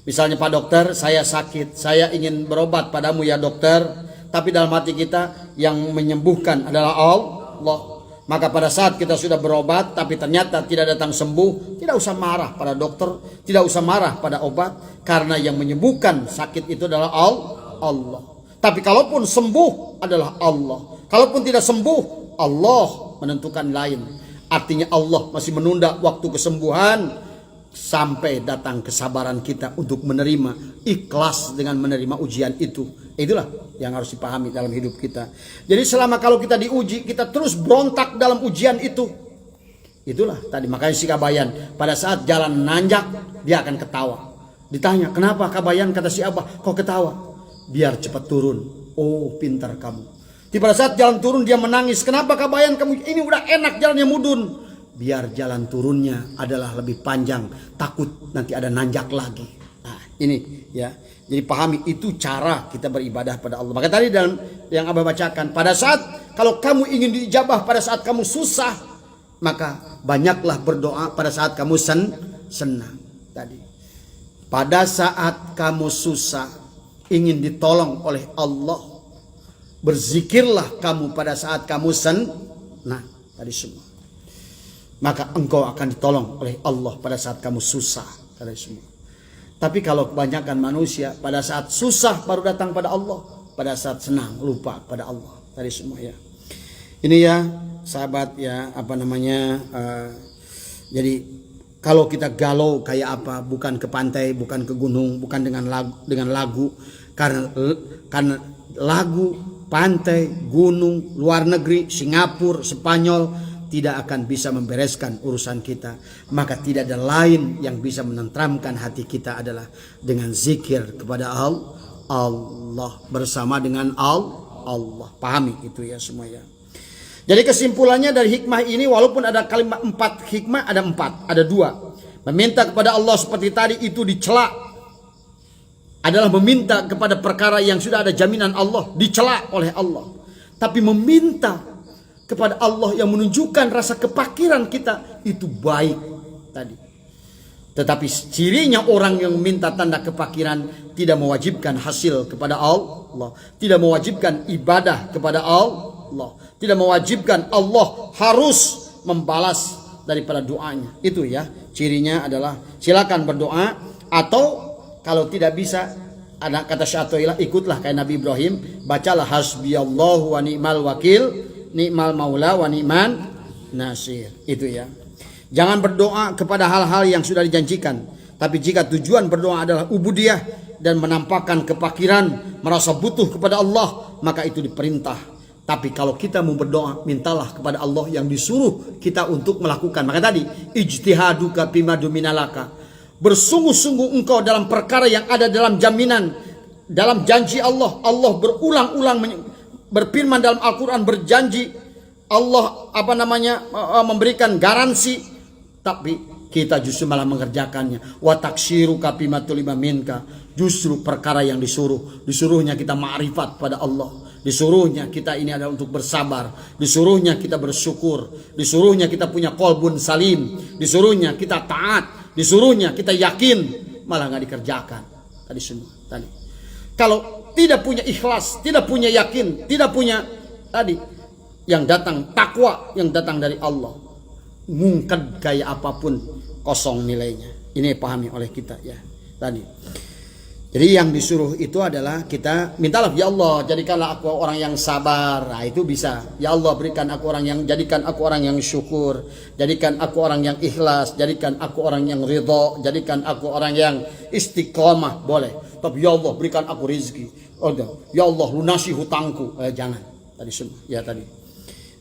Speaker 1: Misalnya, Pak Dokter, saya sakit, saya ingin berobat padamu ya dokter. Tapi dalam hati kita yang menyembuhkan adalah Allah. Maka pada saat kita sudah berobat tapi ternyata tidak datang sembuh, tidak usah marah pada dokter, tidak usah marah pada obat, karena yang menyembuhkan sakit itu adalah Allah. Tapi kalaupun sembuh adalah Allah, kalaupun tidak sembuh, Allah menentukan lain. Artinya Allah masih menunda waktu kesembuhan sampai datang kesabaran kita untuk menerima, ikhlas dengan menerima ujian itu. Itulah yang harus dipahami dalam hidup kita. Jadi selama kalau kita diuji, kita terus berontak dalam ujian itu. Itulah tadi, makanya si Kabayan pada saat jalan nanjak dia akan ketawa. Ditanya, kenapa Kabayan? Kata si Abah, kok ketawa? Biar cepat turun. Oh, pintar kamu. Pada saat jalan turun dia menangis. Kenapa Kabayan kamu? Ini udah enak jalannya mudun. Biar jalan turunnya adalah lebih panjang. Takut nanti ada nanjak lagi. Nah, ini ya. Jadi pahami, itu cara kita beribadah pada Allah. Maka tadi dalam yang Abah bacakan, pada saat kalau kamu ingin diijabah, pada saat kamu susah, maka banyaklah berdoa pada saat kamu senang. Tadi, pada saat kamu susah, ingin ditolong oleh Allah, berzikirlah kamu pada saat kamu senang. Tadi semua. Maka engkau akan ditolong oleh Allah pada saat kamu susah. Tadi semua. Tapi kalau kebanyakan manusia pada saat susah baru datang pada Allah, pada saat senang lupa pada Allah. Tadi semua ya. Ini ya sahabat ya, jadi kalau kita galau kayak apa, bukan ke pantai, bukan ke gunung, bukan dengan lagu, karena lagu, pantai, gunung, luar negeri, Singapura, Spanyol tidak akan bisa membereskan urusan kita. Maka tidak ada lain yang bisa menenteramkan hati kita adalah dengan zikir kepada Allah, bersama dengan Allah. Pahami itu ya semua ya. Jadi kesimpulannya dari hikmah ini, walaupun ada kalimat 4 hikmah, ada 2. Meminta kepada Allah seperti tadi itu dicela, adalah meminta kepada perkara yang sudah ada jaminan Allah, dicela oleh Allah. Tapi meminta kepada Allah yang menunjukkan rasa kepakiran kita, itu baik tadi. Tetapi cirinya orang yang meminta tanda kepakiran tidak mewajibkan hasil kepada Allah, tidak mewajibkan ibadah kepada Allah, tidak mewajibkan Allah harus membalas daripada doanya. Itu ya Cirinya adalah silakan berdoa, atau kalau tidak bisa, ada kata Syatoilah, ikutlah kayak Nabi Ibrahim, bacalah hasbiyallahu wa ni'mal wakil, ni'mal maula wa ni'man nasir. Itu ya. Jangan berdoa kepada hal-hal yang sudah dijanjikan. Tapi jika tujuan berdoa adalah ubudiyah dan menampakkan kepakiran, merasa butuh kepada Allah, maka itu diperintah. Tapi kalau kita mau berdoa, mintalah kepada Allah yang disuruh kita untuk melakukan. Maka tadi, ijtihaduka bimadu minalaka. Bersungguh-sungguh engkau dalam perkara yang ada dalam jaminan, dalam janji Allah. Allah berulang-ulang berfirman dalam Al-Quran, berjanji. Allah memberikan garansi. Tapi kita justru malah mengerjakannya. Wa taksiruka bimatulima minka. Justru perkara yang disuruhnya kita ma'rifat pada Allah. Disuruhnya kita ini adalah untuk bersabar. Disuruhnya kita bersyukur. Disuruhnya kita punya qalbun salim. Disuruhnya kita taat. Disuruhnya kita yakin. Malah nggak dikerjakan. Tadi semua. Tadi. Kalau tidak punya ikhlas, tidak punya yakin, tidak punya tadi yang datang takwa yang datang dari Allah, mungkin kayak apapun kosong nilainya. Ini pahami oleh kita ya. Tadi. Jadi yang disuruh itu adalah kita mintalah, ya Allah jadikanlah aku orang yang sabar. Nah, itu bisa. Ya Allah jadikan aku orang yang syukur, jadikan aku orang yang ikhlas, jadikan aku orang yang ridha, jadikan aku orang yang istiqomah, boleh. Tapi ya Allah berikan aku rezeki. Ya Allah lunasi hutangku. Jangan. Tadi semua. Ya tadi.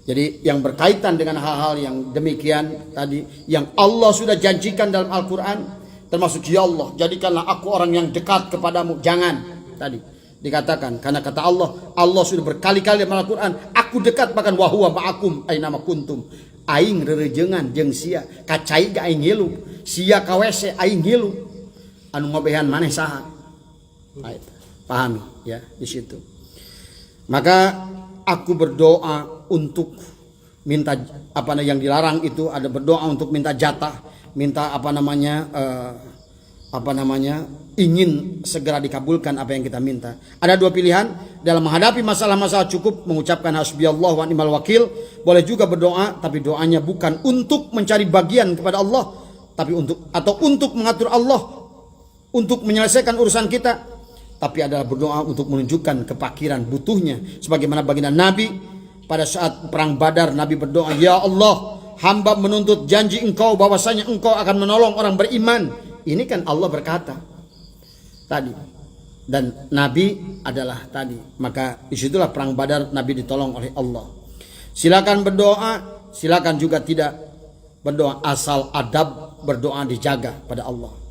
Speaker 1: Jadi yang berkaitan dengan hal-hal yang demikian tadi yang Allah sudah janjikan dalam Al-Qur'an, termasuk ya Allah jadikanlah aku orang yang dekat kepadamu. Jangan tadi dikatakan, karena kata Allah sudah berkali-kali dalam Al-Quran, aku dekat bahkan wahuwa ma'akum ainama kuntum. Aing rerejengan jeung sia kacai ga aing hilup, sia kawese aing hilup, anu ngobehan maneh saha. Pahami ya di situ. Maka aku berdoa untuk minta yang dilarang itu, ada berdoa untuk minta jatah, minta ingin segera dikabulkan apa yang kita minta. Ada dua pilihan dalam menghadapi masalah-masalah, cukup mengucapkan hasbiyallahu wa ni'mal wakil. Boleh juga berdoa, tapi doanya bukan untuk mencari bagian kepada Allah, tapi untuk mengatur Allah, untuk menyelesaikan urusan kita, tapi adalah berdoa untuk menunjukkan kepakiran butuhnya. Sebagaimana baginda Nabi pada saat perang Badar, Nabi berdoa, ya Allah, hamba menuntut janji engkau bahwasanya engkau akan menolong orang beriman. Ini kan Allah berkata tadi. Dan Nabi adalah tadi. Maka disitulah perang Badar Nabi ditolong oleh Allah. Silakan berdoa, silakan juga tidak berdoa, asal adab berdoa dijaga pada Allah.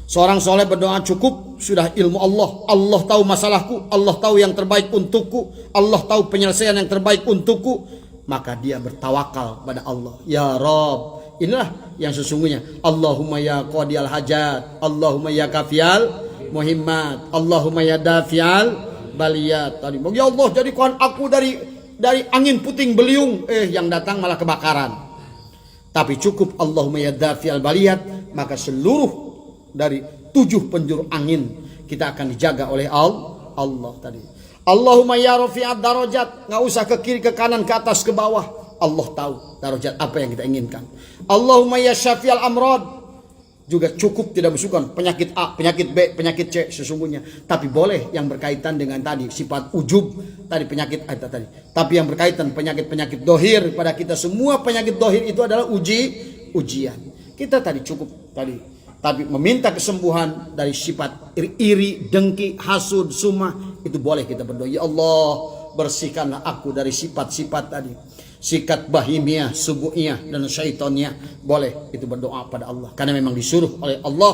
Speaker 1: Seorang soleh berdoa cukup sudah ilmu Allah. Allah tahu masalahku, Allah tahu yang terbaik untukku, Allah tahu penyelesaian yang terbaik untukku. Maka dia bertawakal pada Allah. Ya Rabb, inilah yang sesungguhnya. Allahumma ya qadiyal hajat, Allahumma ya kafiyal muhimmat, Allahumma ya dafial baliyat. Ya Allah, jadikan aku dari angin puting beliung, yang datang malah kebakaran. Tapi cukup Allahumma ya dafial baliyat, maka seluruh dari 7 penjuru angin kita akan dijaga oleh Allah tadi. Allahumma ya rafi'ad darajat, enggak usah ke kiri ke kanan ke atas ke bawah. Allah tahu darajat apa yang kita inginkan. Allahumma ya syafi'al amrad, juga cukup tidak masukkan penyakit A, penyakit B, penyakit C sesungguhnya. Tapi boleh yang berkaitan dengan tadi sifat ujub tadi, penyakit tadi. Tapi yang berkaitan penyakit dohir pada kita, semua penyakit dohir itu adalah ujian. Kita tadi cukup tadi. Tapi meminta kesembuhan dari sifat iri, dengki, hasud, sumah, itu boleh kita berdoa. Ya Allah, bersihkanlah aku dari sifat-sifat tadi. Sikat bahimiyah, subuhiyah, dan syaitonnya. Boleh itu berdoa pada Allah. Karena memang disuruh oleh Allah.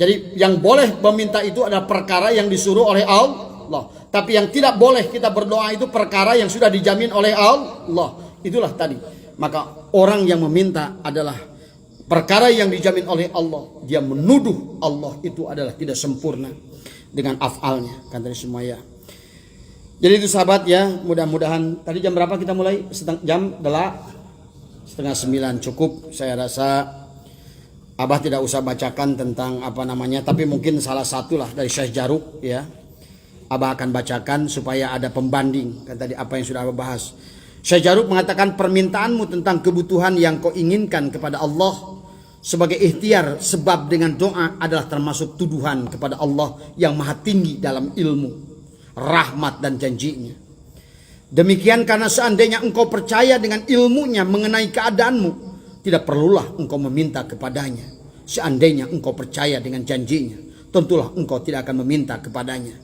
Speaker 1: Jadi yang boleh meminta itu adalah perkara yang disuruh oleh Allah. Tapi yang tidak boleh kita berdoa itu perkara yang sudah dijamin oleh Allah. Itulah tadi. Maka orang yang meminta adalah perkara yang dijamin oleh Allah. Dia menuduh Allah itu adalah tidak sempurna dengan afalnya. Kan tadi semua ya. Jadi itu sahabat ya. Mudah-mudahan tadi jam berapa kita mulai? Jam 8:30 cukup. Saya rasa Abah tidak usah bacakan tentang tapi mungkin salah satulah dari Syekh Jaruk ya. Abah akan bacakan supaya ada pembanding kan tadi apa yang sudah Abah bahas. Syekh Jaruk mengatakan permintaanmu tentang kebutuhan yang kau inginkan kepada Allah sebagai ikhtiar, sebab dengan doa adalah termasuk tuduhan kepada Allah yang maha tinggi dalam ilmu, rahmat dan janjinya. Demikian karena seandainya engkau percaya dengan ilmunya mengenai keadaanmu, tidak perlulah engkau meminta kepadanya. Seandainya engkau percaya dengan janjinya, tentulah engkau tidak akan meminta kepadanya.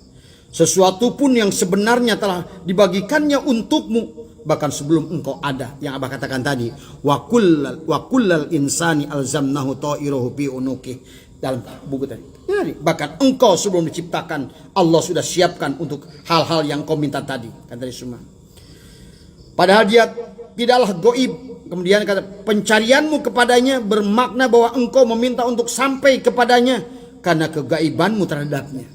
Speaker 1: Sesuatu pun yang sebenarnya telah dibagikannya untukmu, bahkan sebelum engkau ada, yang Abah katakan tadi, wa kullal insani alzamnahu ta'irahu fi unuqih, dalam buku tadi. Jadi, bahkan engkau sebelum diciptakan Allah sudah siapkan untuk hal-hal yang kau minta tadi, kan tadi semua. Padahal dia tidaklah goib. Kemudian kata, pencarianmu kepadanya bermakna bahwa engkau meminta untuk sampai kepadanya karena kegaibanmu terhadapnya.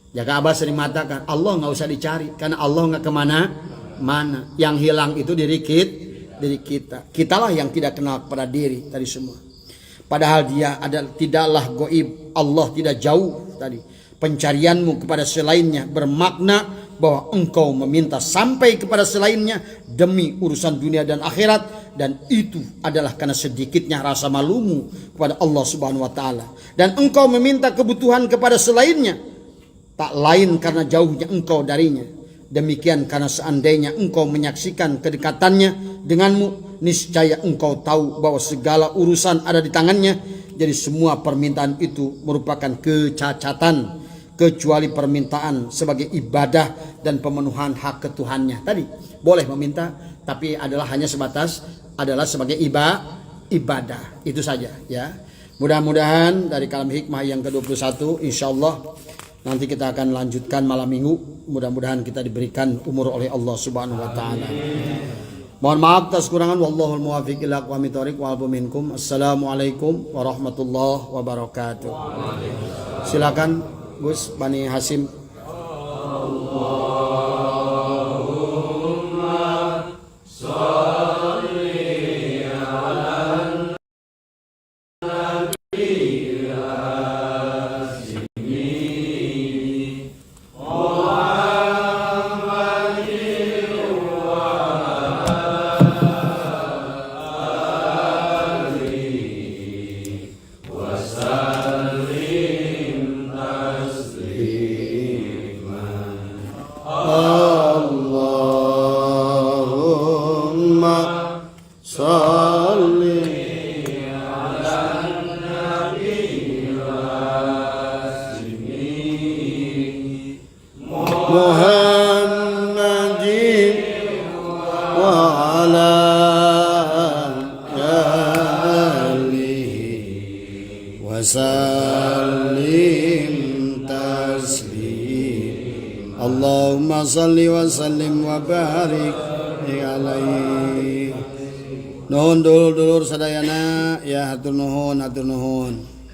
Speaker 1: Jika Abah sering mengatakan Allah nggak usah dicari karena Allah nggak kemana-mana. Yang hilang itu diri kita. Kitalah yang tidak kenal pada diri tadi semua. Padahal dia adalah tidaklah goib. Allah tidak jauh tadi. Pencarianmu kepada selainnya bermakna bahwa engkau meminta sampai kepada selainnya demi urusan dunia dan akhirat, dan itu adalah karena sedikitnya rasa malumu kepada Allah Subhanahu wa taala. Dan engkau meminta kebutuhan kepada selainnya tak lain karena jauhnya engkau darinya. Demikian karena seandainya engkau menyaksikan kedekatannya denganmu, niscaya engkau tahu bahwa segala urusan ada di tangannya. Jadi semua permintaan itu merupakan kecacatan, kecuali permintaan sebagai ibadah dan pemenuhan hak ketuhannya. Tadi boleh meminta, tapi hanya sebatas adalah sebagai ibadah. Itu saja ya. Mudah-mudahan dari kalam hikmah yang ke-21 insyaallah nanti kita akan lanjutkan malam minggu. Mudah-mudahan kita diberikan umur oleh Allah Subhanahu wa taala. Mohon maaf atas kurangan, wallahul muwaffiq ila aqwamit thoriq wal minkum. Assalamualaikum warahmatullahi wabarakatuh. Silakan Gus Bani Hasim. Allahumma salli wa sallim wa barik alaihi. Nuhun dulur-dulur sadayana ya hatur nuhun.